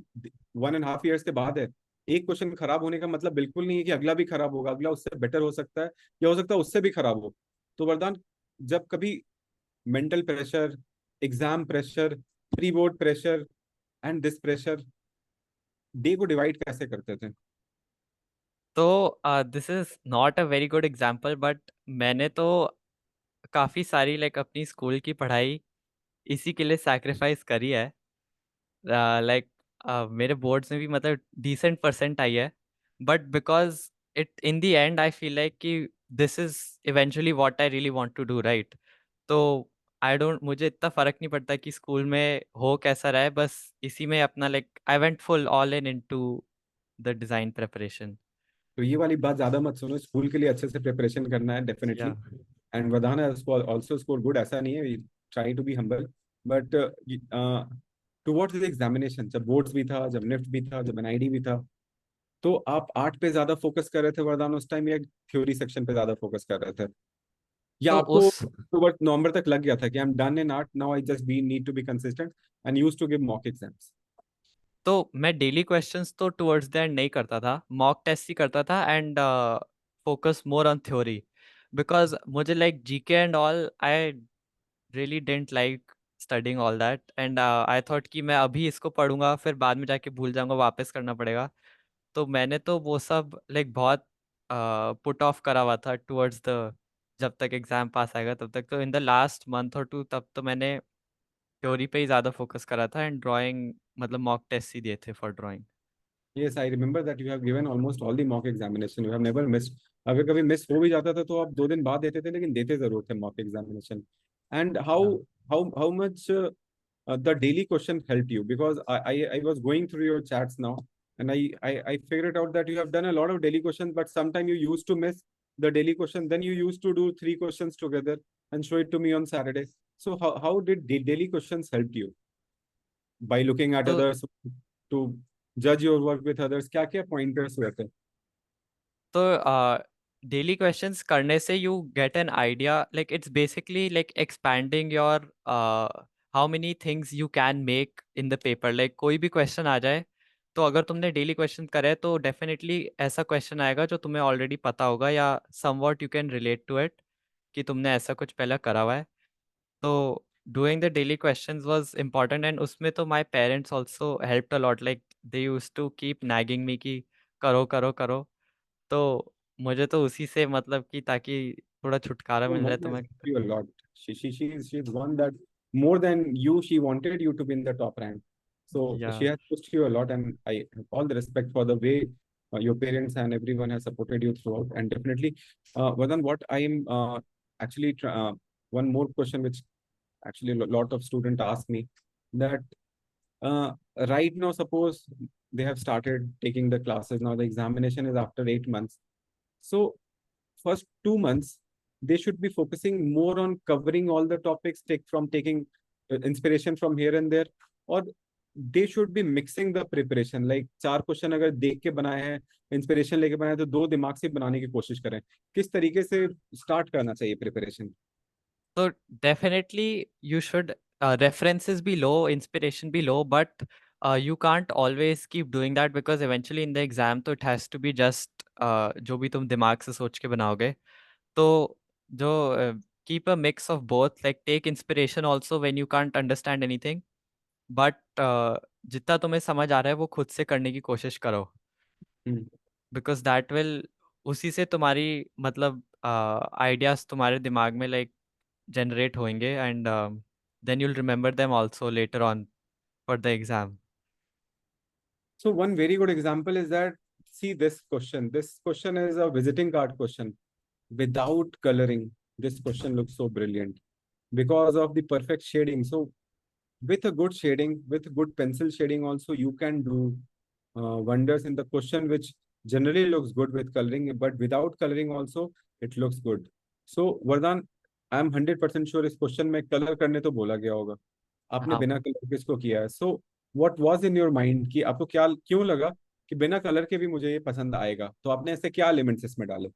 Speaker 1: 1.5 years के बाद है. एक क्वेश्चन खराब होने का मतलब बिल्कुल नहीं है कि अगला भी खराब होगा. अगला उससे बेटर हो सकता है, या हो सकता है उससे भी खराब हो. तो वरदान, जब कभी mental pressure, exam pressure, pre board pressure and this pressure, day को डिवाइड कैसे करते थे?
Speaker 2: तो this is not a very good example, but मैंने तो काफ़ी सारी लाइक अपनी स्कूल की पढ़ाई इसी के लिए सैक्रिफाइस करी है. लाइक मेरे बोर्ड्स में भी मतलब डिसेंट परसेंट आई है, but because it in the end I feel like कि this is eventually what I really want to do, right? तो आई डोंट, मुझे इतना फर्क नहीं पड़ता कि स्कूल में हो कैसा रहा है, बस इसी में अपना like I went full all in into the design preparation.
Speaker 1: तो ये वाली बात ज्यादा मत सुनो, स्कूल के लिए अच्छे से प्रिपरेशन करना है डेफिनेटली।
Speaker 2: या
Speaker 1: एंड वरदान हैज आल्सो स्कोर गुड, ऐसा नहीं है, try to be humble, but towards the examination, जब बोर्ड्स भी था, जब निफ्ट भी था, जब एनआईडी भी था, तो आप आर्ट पे ज्यादा फोकस कर रहे थे वरदान उस टाइम, या थ्योरी सेक्शन पे ज्यादा फोकस कर रहे थे, या
Speaker 2: तो
Speaker 1: आपको
Speaker 2: उस
Speaker 1: टुवर्ड्स नवंबर तक लग गया था कि I am done in art now, I just be need to be consistent and used to give mock exams?
Speaker 2: तो मैं डेली क्वेश्चंस तो टुवर्ड्स द एंड नहीं करता था, मॉक टेस्ट ही करता था and focus more on theory because मुझे like GK and all I really didn't like studying all that and I thought कि मैं अभी इसको पढ़ूंगा फिर बाद में जाके भूल जाऊंगा, वापस करना पड़ेगा। तो मैंने तो वो सब लाइक बहुत पुट ऑफ करा हुआ था टुवर्ड्स द, जब तक एग्जाम पास आएगा तब तक। तो इन द लास्ट मंथ और टू तब तो मैंने थ्योरी पे ही ज़्यादा फोकस करा था एंड ड्राइंग मतलब मॉक टेस्ट ही दिए थे for drawing.
Speaker 1: Yes, I remember that you have given almost all the mock examination. You have never missed. अगर कभी मिस हो भी जाता था तो आप 2 दिन बाद देते थे, लेकिन देते जरूर थे mock examination. And how much the daily question helped you? Because I was going through your chats now, and I figured out that you have done a lot of daily questions, but sometime you used to miss the daily question. Then you used to do 3 questions together and show it to me on Saturday. So how did the daily questions help you by looking at
Speaker 2: तो
Speaker 1: others to judge your work with others? क्या क्या pointers हुए थे?
Speaker 2: तो daily questions करने से you get an idea, like it's basically like expanding your how many things you can make in the paper. Like कोई भी क्वेश्चन आ जाए तो अगर तुमने डेली क्वेश्चन करे तो डेफिनेटली ऐसा क्वेश्चन आएगा जो तुम्हें ऑलरेडी पता होगा या somewhat you can relate to it, कि तुमने ऐसा कुछ पहले करा हुआ है। तो doing the daily questions was important and उसमें तो my parents also helped a lot, like they used to keep nagging me कि करो करो करो। तो मुझे तो उसी से मतलब कि ताकि थोड़ा छुटकारा
Speaker 1: Your
Speaker 2: मिल जाए
Speaker 1: mom
Speaker 2: तो
Speaker 1: has
Speaker 2: मैं
Speaker 1: helped you a lot. She's one that more than you, she wanted you to be in the top rank. So
Speaker 2: या
Speaker 1: she has pushed you a lot, and I have all the respect for the way your parents and everyone has supported you throughout. And definitely, Vadan, what I am actually one more question, which actually a lot of students ask me, that uh, right now, suppose they have started taking the classes now. The examination is after 8 months. So first 2 months they should be focusing more on covering all the topics, taking inspiration from here and there, or they should be mixing the preparation, like 4 question अगर देख के बनाए हैं, inspiration लेके बनाए हैं, तो 2 दिमाग से बनाने की कोशिश करें। किस तरीके से स्टार्ट करना चाहिए प्रिपरेशन?
Speaker 2: तो definitely you should references be low, inspiration be low, but you can't always keep doing that because eventually in the exam तो it has to be just जो भी तुम दिमाग से सोच के बनाओगे। तो जो keep a mix of both, like take inspiration also when you can't understand anything, but जितना तुम्हें समझ आ रहा है वो खुद से करने की कोशिश करो
Speaker 1: हम्म।
Speaker 2: बिकॉज दैट विल, उसी से तुम्हारी मतलब आइडियाज तुम्हारे दिमाग में लाइक जनरेट होंगे and then you'll remember them also later on for the exam.
Speaker 1: So one very good example is that, see this question. This question is a visiting card question. Without coloring, this question looks so brilliant because of the perfect shading. So with a good shading, with good pencil shading also, you can do wonders in the question, which generally looks good with coloring, but without coloring also, it looks good. So Vardhan, I am 100% sure इस question में colour करने तो बोला गया होगा, आपने
Speaker 2: हाँ,
Speaker 1: बिना कलर के इसको किया है। So what was in your mind, कि आपको क्या क्यों लगा कि बिना कलर के भी मुझे ये पसंद आएगा, तो आपने ऐसे क्या एलिमेंट्स इसमें डाले?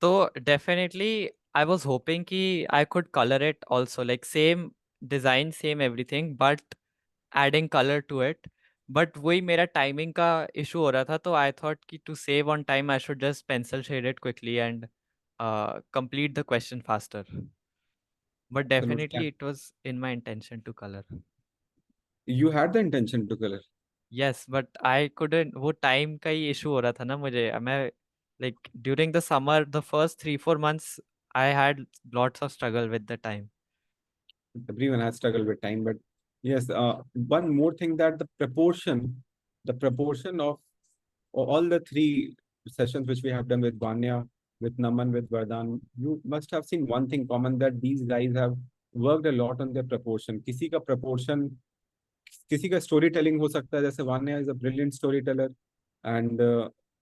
Speaker 2: तो डेफिनेटली आई वॉज होपिंग कि I could colour it also, like same design same everything but adding colour to it. But वही मेरा टाइमिंग का इशू हो रहा था, तो आई थॉट कि to save on time I should just pencil shade it quickly and complete the question faster. But
Speaker 1: Absolutely.
Speaker 2: definitely it was in my intention to color.
Speaker 1: You had the intention to color.
Speaker 2: Yes, but I couldn't, वो time का ही issue हो रहा था ना मुझे। मैं like during the summer, the first 3-4 months I had lots of struggle with the time.
Speaker 1: Everyone has struggled with time, but yes, one more thing, that the proportion of all the three sessions which we have done with Vanya, with Naman, with Vardhan, you must have seen one thing common, that these guys have worked a lot on their proportion. किसी का proportion, किसी का story telling हो सकता है, जैसे Vanya is a brilliant story teller and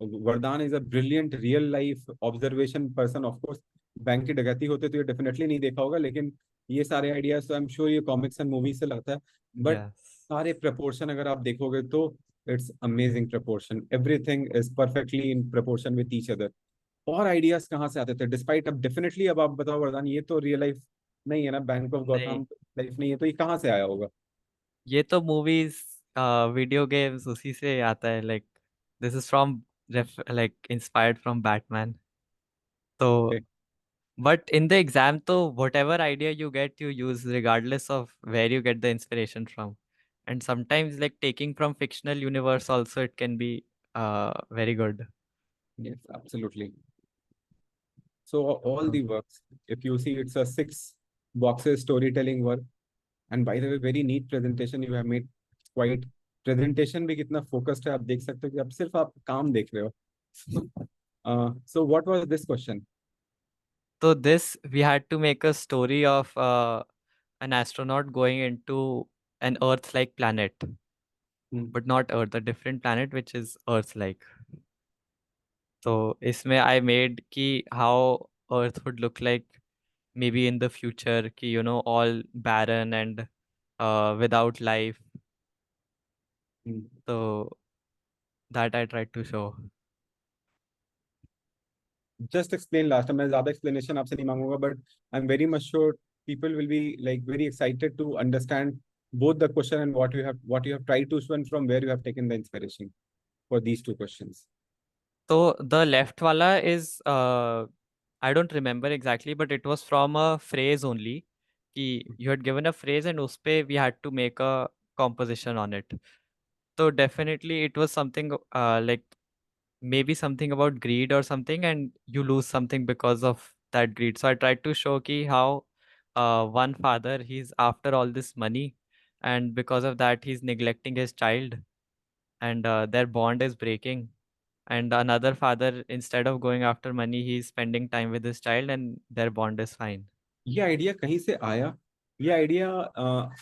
Speaker 1: Vardaan is a brilliant real life observation person. Of course bank की डकैती होते तो ये डेफिनेटली नहीं देखा होगा, लेकिन ये सारे आइडियाज तो आई एम श्योर ये कॉमिक्स एंड मूवी से लगता है। But
Speaker 2: Yes.
Speaker 1: सारे प्रपोर्शन अगर आप देखोगे तो it's amazing proportion, everything is perfectly in proportion with each other. और आइडियाज कहाँ से आते थे डिस्पाइट, अब डेफिनेटली अब आप बताओ वरदान, ये तो रियल लाइफ नहीं है ना, बैंक ऑफ
Speaker 2: नहीं,
Speaker 1: गौतम लाइफ नहीं है, तो ये कहाँ से आया होगा?
Speaker 2: ये तो मूवीज, वीडियो गेम्स उसी से आता है। Like this is from, like inspired from Batman. तो
Speaker 1: okay.
Speaker 2: but in the exam, तो whatever idea you get, you use regardless of where you get the inspiration from. And sometimes like taking from fictional universe also, it can be very good.
Speaker 1: Yes, absolutely. So all
Speaker 2: So
Speaker 1: the works, if you see, it's a 6 boxes storytelling work. And by the way, very neat presentation you have made. Quite presentation भी कितना focused है, आप देख सकते हो कि अब सिर्फ आप काम देख रहे हो। So what was this question?
Speaker 2: so this we had to make a story of an astronaut going into an Earth-like planet,
Speaker 1: Hmm.
Speaker 2: but not Earth, a different planet which is Earth-like. So इसमें I made कि how Earth would look like maybe in the future, कि all barren and without life.
Speaker 1: Hmm.
Speaker 2: So that I tried to show.
Speaker 1: Just explain last time, मैं ज़्यादा explanation आपसे नहीं मांगूंगा, but I'm very much sure people will be like very excited to understand both the question and what you have tried to show and from where you have taken the inspiration for these two questions.
Speaker 2: So the left wala is I don't remember exactly, but it was from a phrase only. कि you had given a phrase and उसपे we had to make a composition on it. So definitely it was something like maybe something about greed or something, and you lose something because of that greed. So I tried to show ki how one father, he's after all this money, and because of that he's neglecting his child, and their bond is breaking. And another father, instead of going after money, he's spending time with his child, and their bond is fine.
Speaker 1: ये idea कहीं से आया? ये idea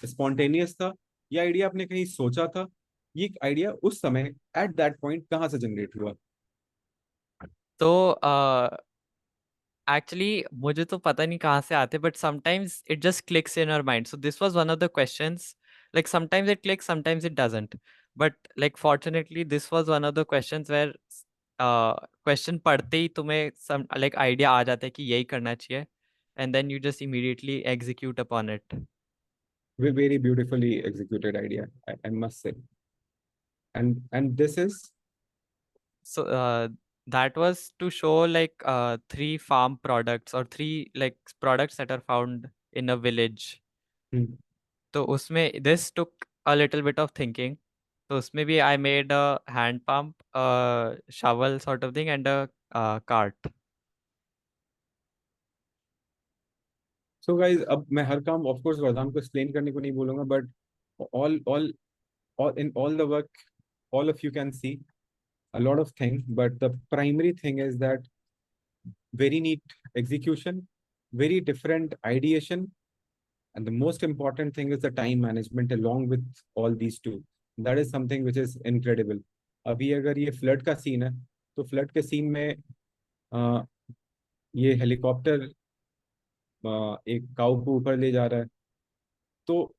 Speaker 1: spontaneous था? ये idea आपने कहीं सोचा था? ये आइडिया उस समय एट दैट पॉइंट कहाँ से जनरेट हुआ?
Speaker 2: तो actually मुझे तो पता नहीं कहाँ से आते, but sometimes it just clicks in our mind. So this was one of the questions. Like sometimes it clicks, sometimes it doesn't. But like fortunately this was one of the questions where question पढ़ते ही तुम्हें some like idea आ जाता है कि यही करना चाहिए, and then you just immediately execute upon it.
Speaker 1: Very beautifully executed idea, I must say. And this is
Speaker 2: So that was to show like three farm products or three like products that are found in a village.
Speaker 1: hmm,
Speaker 2: तो उसमें this took a little bit of thinking. तो उसमें भी I made a hand pump, a shovel sort of thing, and a cart.
Speaker 1: so guys, अब मैं हर काम of course वरदान को एक्सप्लेन करने को नहीं बोलूंगा, but all in all the work, all of you can see a lot of things, but the primary thing is that very neat execution, very different ideation, and the most important thing is the time management along with all these two. That is something which is incredible. अभी अगर ये flood का scene है, तो flood के scene में अ, ये helicopter एक काऊ को ऊपर ले जा रहा है, तो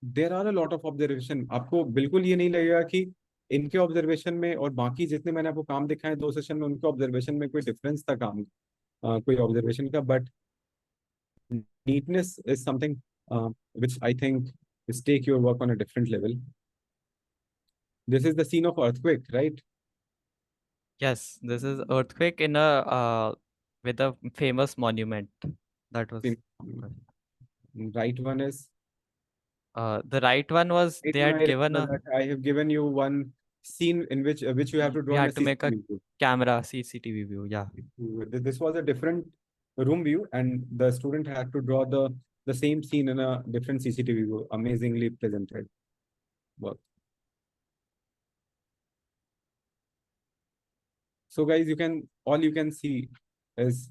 Speaker 1: there are a lot of observation. आपको बिल्कुल ये नहीं लगेगा कि इनके ऑब्जर्वेशन में और बाकी जितने मैंने आपको काम दिखाए 2 सेशन में, उनके ऑब्जर्वेशन में कोई डिफरेंस था काम कोई ऑब्जर्वेशन का, but neatness is something which I think is take your work on a different level. This is the scene of earthquake, right?
Speaker 2: Yes, this is earthquake in a with a famous monument. That was
Speaker 1: Right one is
Speaker 2: the right one was
Speaker 1: right
Speaker 2: they
Speaker 1: one.
Speaker 2: had
Speaker 1: I
Speaker 2: given
Speaker 1: remember
Speaker 2: a
Speaker 1: that I have given you one scene in which you have to
Speaker 2: we
Speaker 1: draw in a
Speaker 2: had to make a
Speaker 1: CCTV view.
Speaker 2: camera CCTV view. Yeah.
Speaker 1: This was a different room view, and the student had to draw the same scene in a different CCTV view. Amazingly presented work. So guys, all you can see is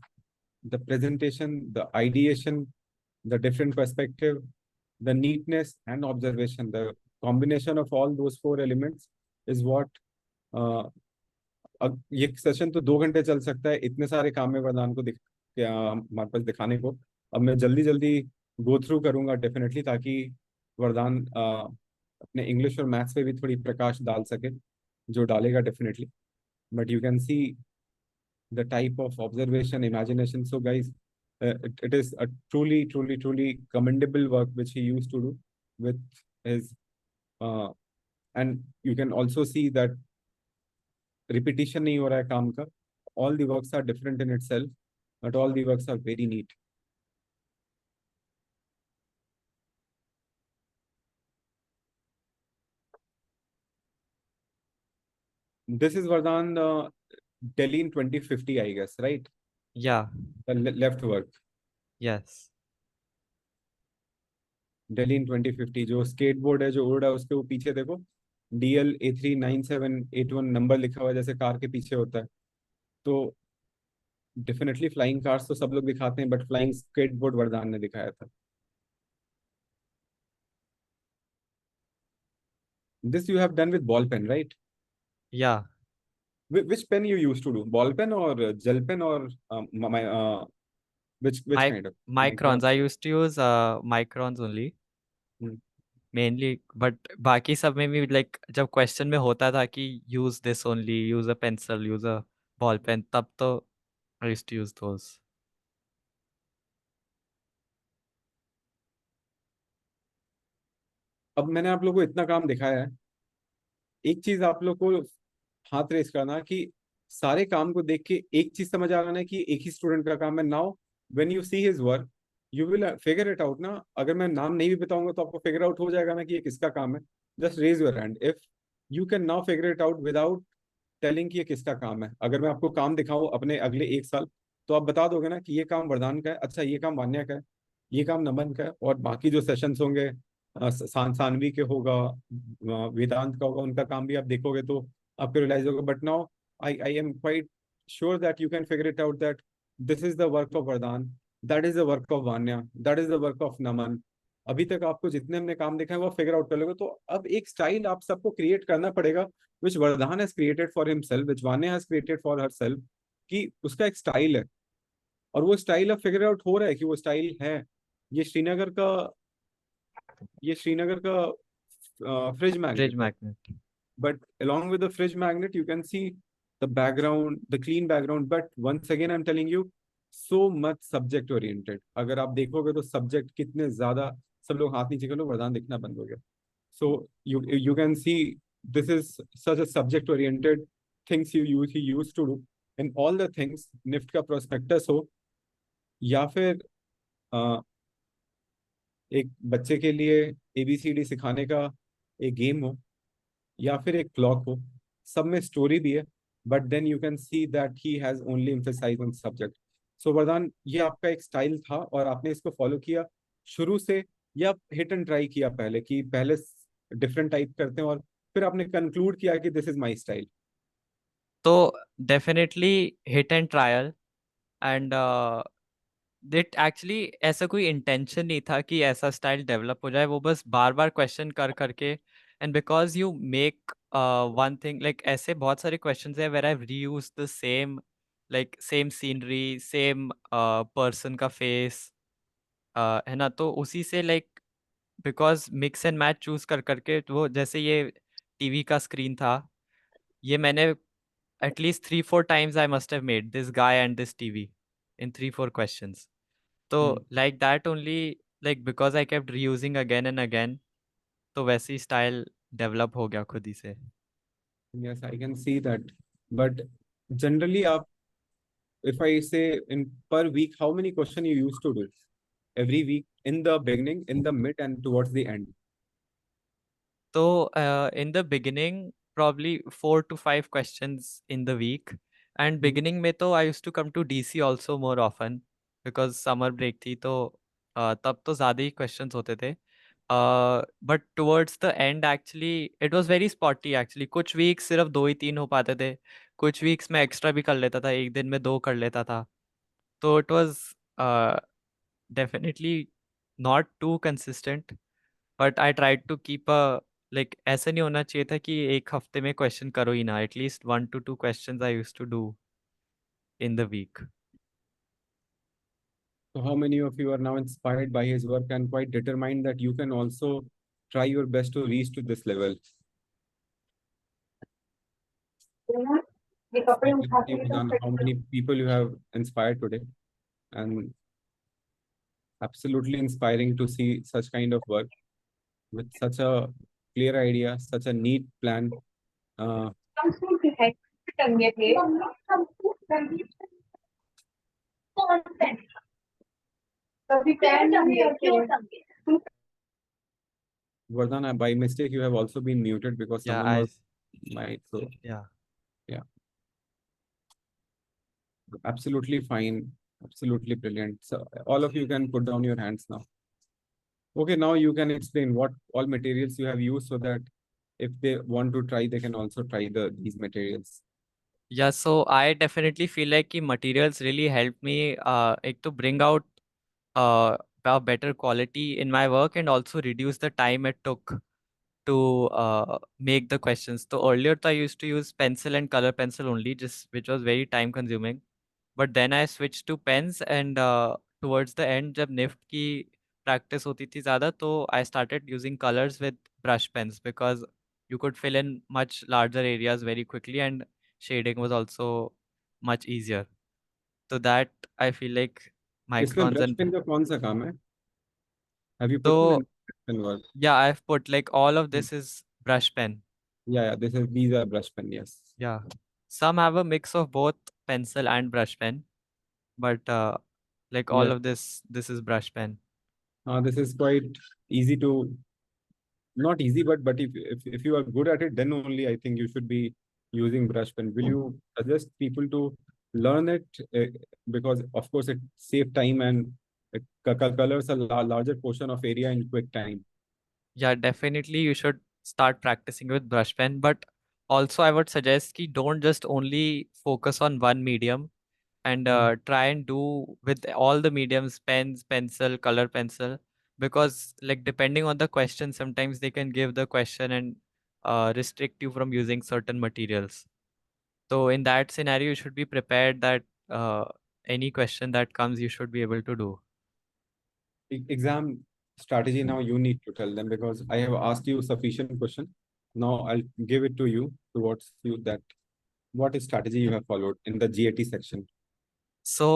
Speaker 1: the presentation, the ideation, the different perspective, the neatness and observation. The combination of all those four elements is what ये session तो 2 घंटे चल सकता है, इतने सारे काम है वरदान को हमारे पास दिखाने को। अब मैं जल्दी जल्दी गो थ्रू करूंगा डेफिनेटली, ताकि वरदान अपने इंग्लिश और मैथ्स पे भी थोड़ी प्रकाश डाल सके, जो डालेगा definitely. But you can C the type of observation, imagination. So, guys, it is a truly commendable work which he used to do with his, and you can also see that repetition nahi ho raha hai kaam ka. All the works are different in itself, but all the works are very neat. This is Vardhan, Delhi in 2050, I guess, right?
Speaker 2: Yeah.
Speaker 1: The left work.
Speaker 2: Yes.
Speaker 1: Delhi in 2050, जो skateboard है जो उड़ रहा है उसके वो पीछे देखो DL A39781 नंबर लिखा हुआ है, जैसे कार के पीछे होता है। तो डेफिनेटली फ्लाइंग कार्स तो सब लोग दिखाते हैं, बट फ्लाइंग स्केटबोर्ड वरदान ने दिखाया था। This you have done with ball pen, right?
Speaker 2: Yeah.
Speaker 1: Which pen you used to do? Ball pen or gel pen or which kind of
Speaker 2: Microns.
Speaker 1: micron?
Speaker 2: I used to use microns only
Speaker 1: Hmm.
Speaker 2: mainly, but बाकी सब में भी like जब question में होता था कि use this only, use a pencil, use a ball pen, तब तो I used to use those.
Speaker 1: अब मैंने आप लोगों को इतना काम दिखाया है, एक चीज आप लोग को हाथ रेस करना कि सारे काम को देख के एक चीज समझ आ रहा है कि एक ही स्टूडेंट का काम है। Now when you see his work you will figure it out ना। अगर मैं नाम नहीं भी बताऊंगा तो आपको फिगर आउट हो जाएगा ना कि ये किसका काम है। Just raise your hand if you can now figure it out without telling कि ये किसका काम है। अगर मैं आपको काम दिखाऊं अपने अगले 1 साल, तो आप बता दोगे ना कि ये काम वरदान का है, अच्छा ये काम वान्या का है, ये काम नमन का है, और बाकी जो सेशंस होंगे सानवी के होगा, वेदांत का होगा, उनका काम भी आप देखोगे तो आपको रियलाइज होगा। But now I am quite sure that you can figure it out that this is the work of Vardaan, that is the work of Vanya, that is the work of Naman. अभी तक आपको जितने हमने काम देखा है वो फिगर आउट कर लोगे। तो अब एक स्टाइल आप सबको क्रिएट करना पड़ेगा which Vardhan has created for himself, which Vanya has created for herself, कि उसका एक स्टाइल है, और वो स्टाइल अब फिगर आउट हो रहा है कि वो स्टाइल है। ये श्रीनगर का ये श्रीनगर का फ्रिज
Speaker 2: Fridge
Speaker 1: मैग्नेट है,
Speaker 2: magnet.
Speaker 1: but along with the fridge magnet you can see the background, the clean background, but once again I'm telling you so much subject oriented। अगर आप देखोगे तो सब्जेक्ट कितने ज्यादा, सब लोग हाथ नीचे कर लो, वरदान दिखना बंद हो गया। So you can see this is such a subject oriented things he used to do in all the things। NIFT का प्रोस्पेक्टस हो, या फिर एक बच्चे के लिए ABCD सिखाने का एक गेम हो, या फिर एक क्लॉक हो, सब में स्टोरी भी है। But then you can see that he has only emphasise on subject. So Vardaan, ये आपका एक स्टाइल था और आपने इसको फॉलो किया शुरू से, या हिट एंड ट्राई किया पहले कि पहले डिफरेंट टाइप करते हैं और फिर आपने कंक्लूड किया कि दिस इज माई स्टाइल?
Speaker 2: तो definitely hit and trial, and that actually ऐसा कोई इंटेंशन नहीं था कि ऐसा स्टाइल डेवलप हो जाए, वो बस बार बार क्वेश्चन कर करके, and because you make one thing, like ऐसे बहुत सारे क्वेश्चंस है where I reuse the same, like same scenery, same person का फेस, है ना, तो उसी से like because mix and match choose कर करके, तो वो जैसे ये टीवी का स्क्रीन था, ये मैंने at least 3-4 times I must have made this guy and this TV in 3-4 questions. तो like that only, like because I kept reusing again and again, तो वैसी स्टाइल डेवलप हो गया खुद ही से।
Speaker 1: Yes, I can see that. But generally आप, if I say in per week, how many question you used to do every week, in the beginning, in the mid, and towards the end?
Speaker 2: तो in the beginning probably 4 to 5 questions in the week, and beginning में तो I used to come to DC also more often because summer break थी, तो तब तो ज़्यादा ही questions होते थे। But towards the and actually it was very spotty actually, कुछ वीक सिर्फ 2 ही 3 हो पाते थे, कुछ वीक्स में एक्स्ट्रा भी कर लेता था, एक दिन में 2 कर लेता था। तो it was definitely not too consistent, but I tried to keep a like, ऐसा नहीं होना चाहिए था कि एक हफ्ते में क्वेश्चन करो ही ना, at least 1 to 2 questions I used to do in the week.
Speaker 1: So how many of you are now inspired by his work and quite determined that you can also try your best to reach to this level? Let me see, Vardan, how many people you have inspired today, and absolutely inspiring to see such kind of work with such a clear idea, such a neat plan. Uh, Vardhan, by mistake, you have also been muted because
Speaker 2: Yeah,
Speaker 1: someone was might. So
Speaker 2: yeah.
Speaker 1: yeah, absolutely fine, absolutely brilliant. So all of you can put down your hands now. Okay, now you can explain what all materials you have used so that if they want to try, they can also try these materials.
Speaker 2: Yeah, so I definitely feel like कि materials really helped me एक to bring out uh, a better quality in my work and also reduce the time it took to make the questions. So earlier I used to use pencil and color pencil only, just which was very time consuming. But then I switched to pens and towards the end जब NIFT की practice होती थी ज़्यादा, तो I started using colors with brush pens because you could fill in much larger areas very quickly and shading was also much easier. So that I feel like
Speaker 1: इसमें
Speaker 2: microns
Speaker 1: brush
Speaker 2: and
Speaker 1: pen का कौन सा काम है? Have you put
Speaker 2: so
Speaker 1: in pen work?
Speaker 2: yeah, I've put like all of this is brush pen.
Speaker 1: Yeah, this is these are brush pen. Yes.
Speaker 2: Yeah. Some have a mix of both pencil and brush pen, but like all
Speaker 1: Yes.
Speaker 2: of this is brush pen.
Speaker 1: This is quite easy to not easy, but if you are good at it, then only I think you should be using brush pen. Will you suggest people to learn it? Because of course it save time and it colors a larger portion of area in quick time.
Speaker 2: Yeah, definitely you should start practicing with brush pen, but also I would suggest ki don't just only focus on one medium and
Speaker 1: Mm.
Speaker 2: try and do with all the mediums, pens, pencil, color pencil, because like depending on the question, sometimes they can give the question and restrict you from using certain materials. So in that scenario, you should be prepared that any question that comes, you should be able to do.
Speaker 1: Exam strategy now you need to tell them because I have asked you sufficient question. Now I'll give it to you towards you that what strategy you have followed in the GAT section.
Speaker 2: So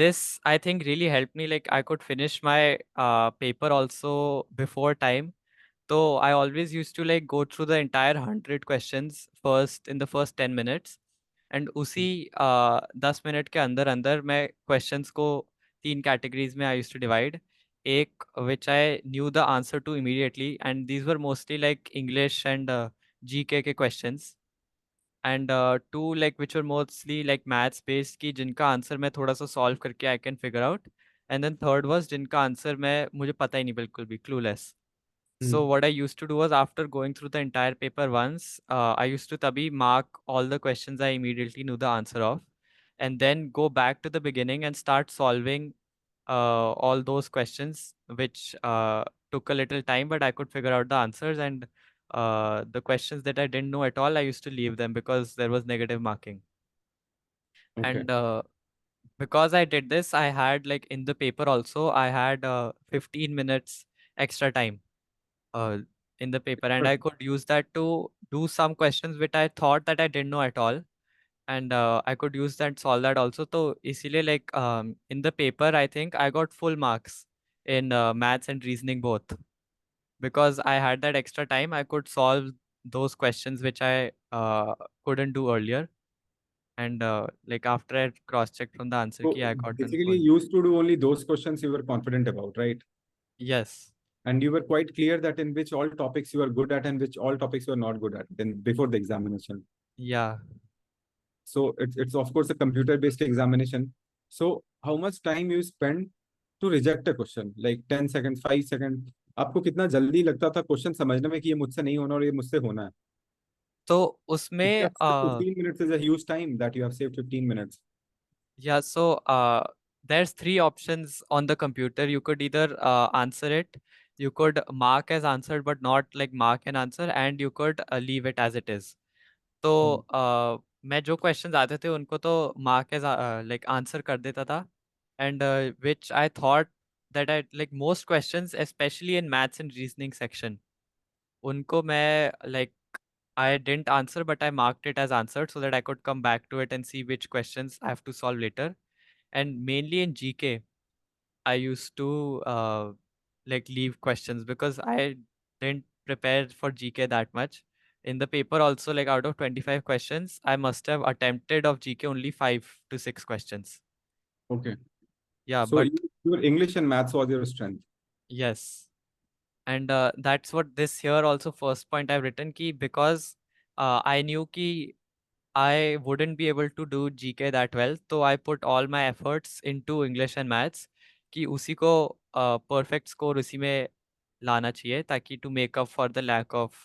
Speaker 2: this I think really helped me. Like I could finish my paper also before time. So I always used to like go through the entire 100 questions first in the first 10 minutes. And उसी 10 minute के अंदर अंदर मैं questions को 3 categories में आई use to divide. एक which I knew the answer to immediately and these were mostly like English and GK के questions, and two like which were mostly like maths based की जिनका आंसर मैं थोड़ा सा solve करके I can figure out. And then third was जिनका answer मैं मुझे पता ही नहीं, बिल्कुल भी clueless. So
Speaker 1: Hmm.
Speaker 2: what I used to do was after going through the entire paper once, I used to tabhi mark all the questions I immediately knew the answer of, and then go back to the beginning and start solving all those questions, which took a little time, but I could figure out the answers. And the questions that I didn't know at all, I used to leave them because there was negative marking.
Speaker 1: Okay.
Speaker 2: And because I did this, I had like in the paper also, I had 15 minutes extra time uh, in the paper, and
Speaker 1: But
Speaker 2: I could use that to do some questions which I thought that I didn't know at all, and I could use that solve that also. So easily like in the paper, I think I got full marks in maths and reasoning both because I had that extra time. I could solve those questions which I couldn't do earlier, and like after I cross checked from the answer
Speaker 1: so
Speaker 2: key, I got one
Speaker 1: basically
Speaker 2: full.
Speaker 1: you used to do only those questions you were confident about, right?
Speaker 2: Yes.
Speaker 1: And you were quite clear that in which all topics you are good at and which all topics you are not good at then before the examination.
Speaker 2: Yeah.
Speaker 1: So it's of course a computer-based examination. So how much time you spend to reject a question? Like 10 seconds, 5 seconds. आपको कितना जल्दी लगता था question समझने में कि ये मुझसे नहीं होना और ये मुझसे होना है?
Speaker 2: तो
Speaker 1: If you
Speaker 2: उसमें
Speaker 1: have saved 15 minutes is a huge time that you have saved 15 minutes.
Speaker 2: yeah, so there's three options on the computer. You could either answer it, you could mark as answered but not like mark an answer, and you could leave it as it is. तो मैं जो questions आते थे उनको तो mark as like answer कर देता था, and which I thought that I like most questions specially in maths and reasoning section, उनको मैं like I didn't answer, but I marked it as answered so that I could come back to it and see which questions I have to solve later. And mainly in GK, I used to like leave questions because I didn't prepare for GK that much. In the paper also, like out of 25 questions, I must have attempted of GK only 5 to 6 questions.
Speaker 1: Okay.
Speaker 2: Yeah,
Speaker 1: So
Speaker 2: but
Speaker 1: your English and maths was your strength.
Speaker 2: yes. And that's what this here also first point I've written ki because I knew ki I wouldn't be able to do GK that well, so I put all my efforts into English and maths कि उसी को perfect score उसी में लाना चाहिए ताकि to make up for the lack of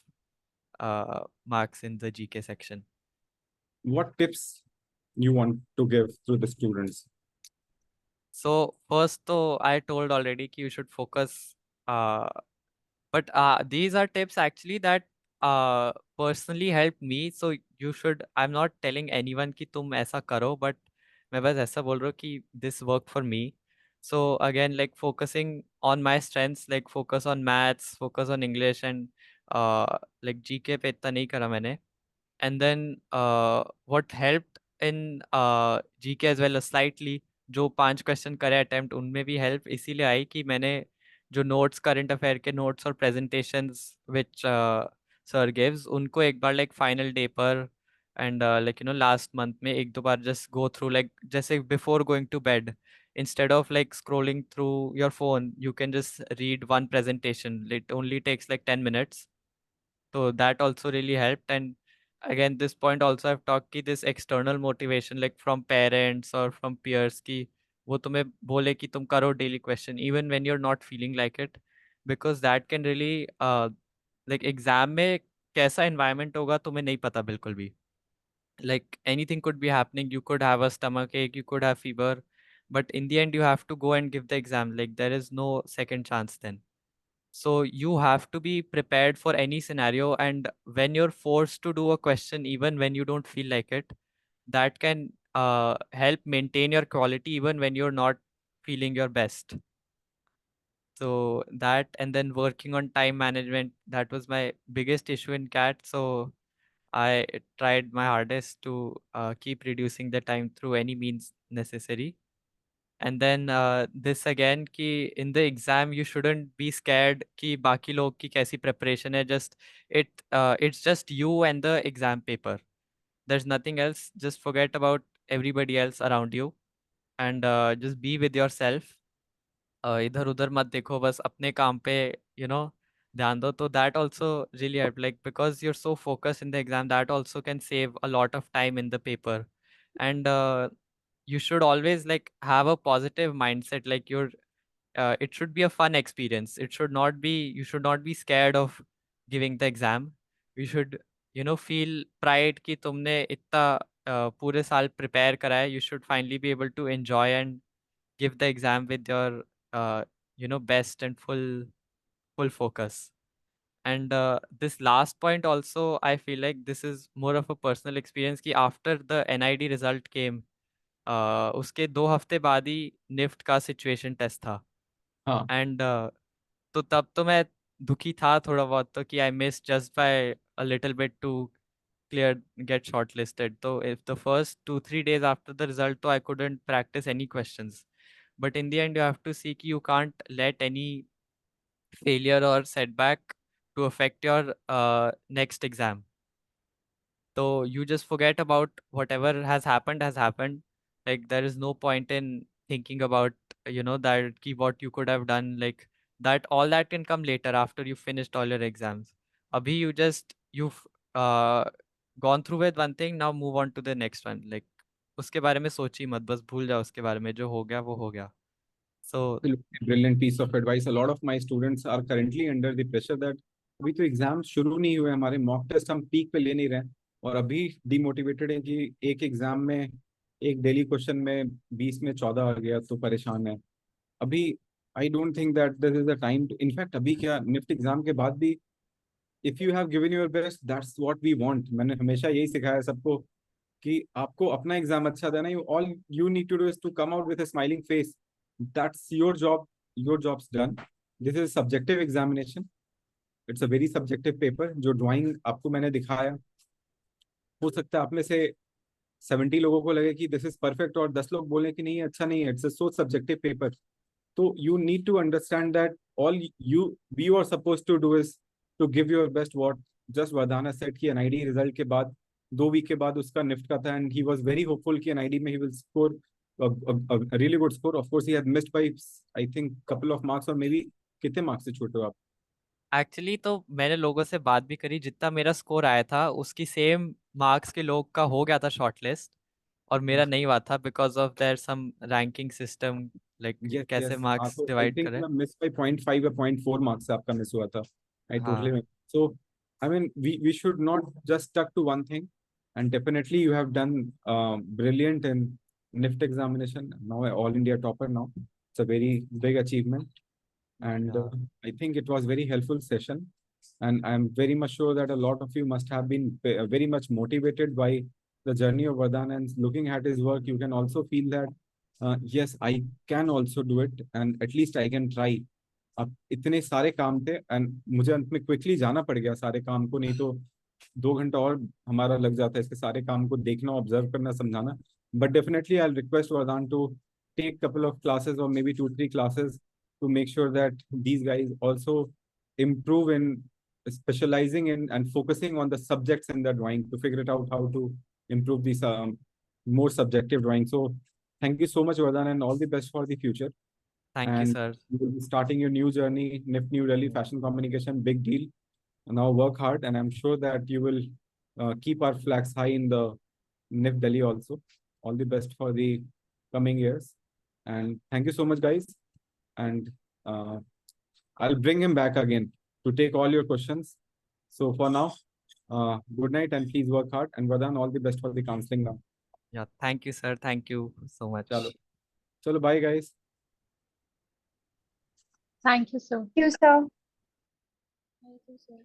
Speaker 2: marks in the GK section.
Speaker 1: What tips you want to give to the students?
Speaker 2: So first though I told already कि you should focus uh, but these are tips actually that personally helped me. So you should, I'm not telling anyone कि तुम ऐसा करो, but मैं बस ऐसा बोल रहा हूँ कि this worked for me. So again, like focusing on my strengths, like focus on maths, focus on English, and like GK पे इतना नहीं करा मैंने. And then what helped in GK as well slightly, जो 5 क्वेश्चन करे attempt उनमें भी help इसीलिए आई कि मैंने जो नोट्स करंट अफेयर के नोट्स और प्रेजेंटेशंस विच सर गिव्स उनको एक बार लाइक फाइनल डे पर एंड लाइक लास्ट मंथ में एक दो बार जस्ट गो थ्रू लाइक जैसे before going to bed, instead of like scrolling through your phone you can just read one presentation. It only takes like 10 minutes, so that also really helped. And again, this point also I've talked ki this external motivation like from parents or from peers ki वो तुम्हें बोले कि तुम करो daily question even when you're not feeling like it, because that can really like exam में कैसा environment होगा तुम्हें नहीं पता बिल्कुल भी. Like anything could be happening, you could have a stomach ache, you could have fever, but in the end you have to go and give the exam. Like there is no second chance then. So you have to be prepared for any scenario, and when you're forced to do a question, even when you don't feel like it, that can help maintain your quality even when you're not feeling your best. So that, and then working on time management, that was my biggest issue in CAT. So I tried my hardest to keep reducing the time through any means necessary. And then this again कि in the exam you shouldn't be scared कि बाकी लोग की कैसी preparation है. Just it's just you and the exam paper. There's nothing else. Just forget about everybody else around you and just be with yourself. इधर उधर मत देखो, बस अपने काम पे you know ध्यान दो. तो that also really helped, like because you're so focused in the exam, that also can save a lot of time in the paper. And you should always like have a positive mindset, like you're it should be a fun experience. It should not be, you should not be scared of giving the exam. You should feel pride कि तुमने इतना पूरे साल prepare करा है. You should finally be able to enjoy and give the exam with your best and full focus. And this last point also, I feel like this is more of a personal experience कि after the NID result came, उसके 2 हफ्ते बाद ही NIFT का situation test था.
Speaker 1: हाँ.
Speaker 2: And तो तब तो मैं दुखी था थोड़ा बहुत, तो कि I miss just by a little bit to clear get short listed. तो if the first 2-3 days after the result तो I couldn't practice any questions, but in the end you have to see कि you can't let any failure or setback to affect your next exam. So you just forget about whatever has happened has happened. Like there is no point in thinking about that ki what you could have done, like that all that can come later after you finished all your exams. Abhi you've uh, gone through with one thing, now move on to the next one. Like उसके बारे में सोची मत, बस भूल जाओ उसके बारे में, जो हो गया वो हो गया. So
Speaker 1: Absolutely brilliant piece of advice. A lot of my students are currently under the pressure that अभी तो एग्जाम शुरू नहीं हुए हमारे, मॉक टेस्ट हम पीक पे ले नहीं रहे हैं, और अभी डिमोटिवेटेड है कि एक एग्जाम में, एक डेली क्वेश्चन में 20 में 14 आ गया तो परेशान है अभी। I don't think that this is the time to, in fact अभी क्या निफ्ट एग्जाम के बाद भी, if you have given your best that's what we want. मैंने हमेशा यही सिखाया सबको कि आपको अपना एग्जाम अच्छा देना, you all you need to do is to come out with a smiling face, that's your job, your job's done. This is subjective examination, it's a very subjective paper. जो ड्राइंग आपको मैंने दिखाया, हो सकता है आप में से 70 लोगों को लगे कि दिस इज परफेक्ट और 10 लोग बोले कि नहीं अच्छा नहीं है, it's a so subjective paper. तो you need to understand that all we were supposed to do is to give your best, what just Vardana said कि NID रिजल्ट के बाद 2 वीक के बाद उसका निफ्ट का था, and he was very hopeful कि NID में he will score a really good score. Of course he had missed by I think couple of marks, or maybe कितने मार्क्स से छूटे हो आप?
Speaker 2: एक्चुअली तो मैंने लोगों से बात भी करी, जितना मेरा स्कोर आया था उसकी सेम मार्क्स के लोग का हो गया था शॉर्टलिस्ट, और मेरा नहीं हुआ था because of their some ranking system, like
Speaker 1: yes
Speaker 2: कैसे
Speaker 1: यस, हाँ
Speaker 2: मार्क्स
Speaker 1: तो आई
Speaker 2: डिवाइड
Speaker 1: थिंक
Speaker 2: करे।
Speaker 1: मिस बाय 0.5 या 0.4 मार्क्स से आपका मिस हुआ था। आई
Speaker 2: हाँ।
Speaker 1: Totally, so I mean we should not just stuck to one thing, and definitely you have done brilliant in NIFT examination. Now all India topper now. It's a very big achievement, and
Speaker 2: या
Speaker 1: I think it was very helpful session, and I'm very much sure that a lot of you must have been very much motivated by the journey of Vardhan, and looking at his work you can also feel that yes, I can also do it, and at least I can try. अब इतने सारे काम थे and मुझे अंत में quickly जाना पड़ गया सारे काम को, नहीं तो 2 घंटा और हमारा लग जाता है इसके सारे काम को देखना, ऑब्जर्व करना, समझाना। बट डेफिनेटली आई रिक्वेस्ट वरदान to take couple of classes or maybe 2 3 classes to make sure that these guys also improve in specializing in and focusing on the subjects in the drawing to figure it out how to improve these more subjective drawing. So thank you so much Vardhan, and all the best for the future.
Speaker 2: Thank you
Speaker 1: And
Speaker 2: sir.
Speaker 1: you will be starting your new journey, NIFT New Delhi Fashion Communication, big deal. Now work hard, and I'm sure that you will keep our flags high in the NIFT Delhi also. All the best for the coming years. And thank you so much, guys. And uh, I'll bring him back again to take all your questions. So for now, good night and please work hard. And Vardhan, all the best for the counseling now.
Speaker 2: या thank you sir, thank you so
Speaker 1: Chalo,
Speaker 2: much.
Speaker 1: chalo, bye, guys.
Speaker 3: Thank you, sir.
Speaker 4: Thank you, sir.
Speaker 3: Thank you, sir.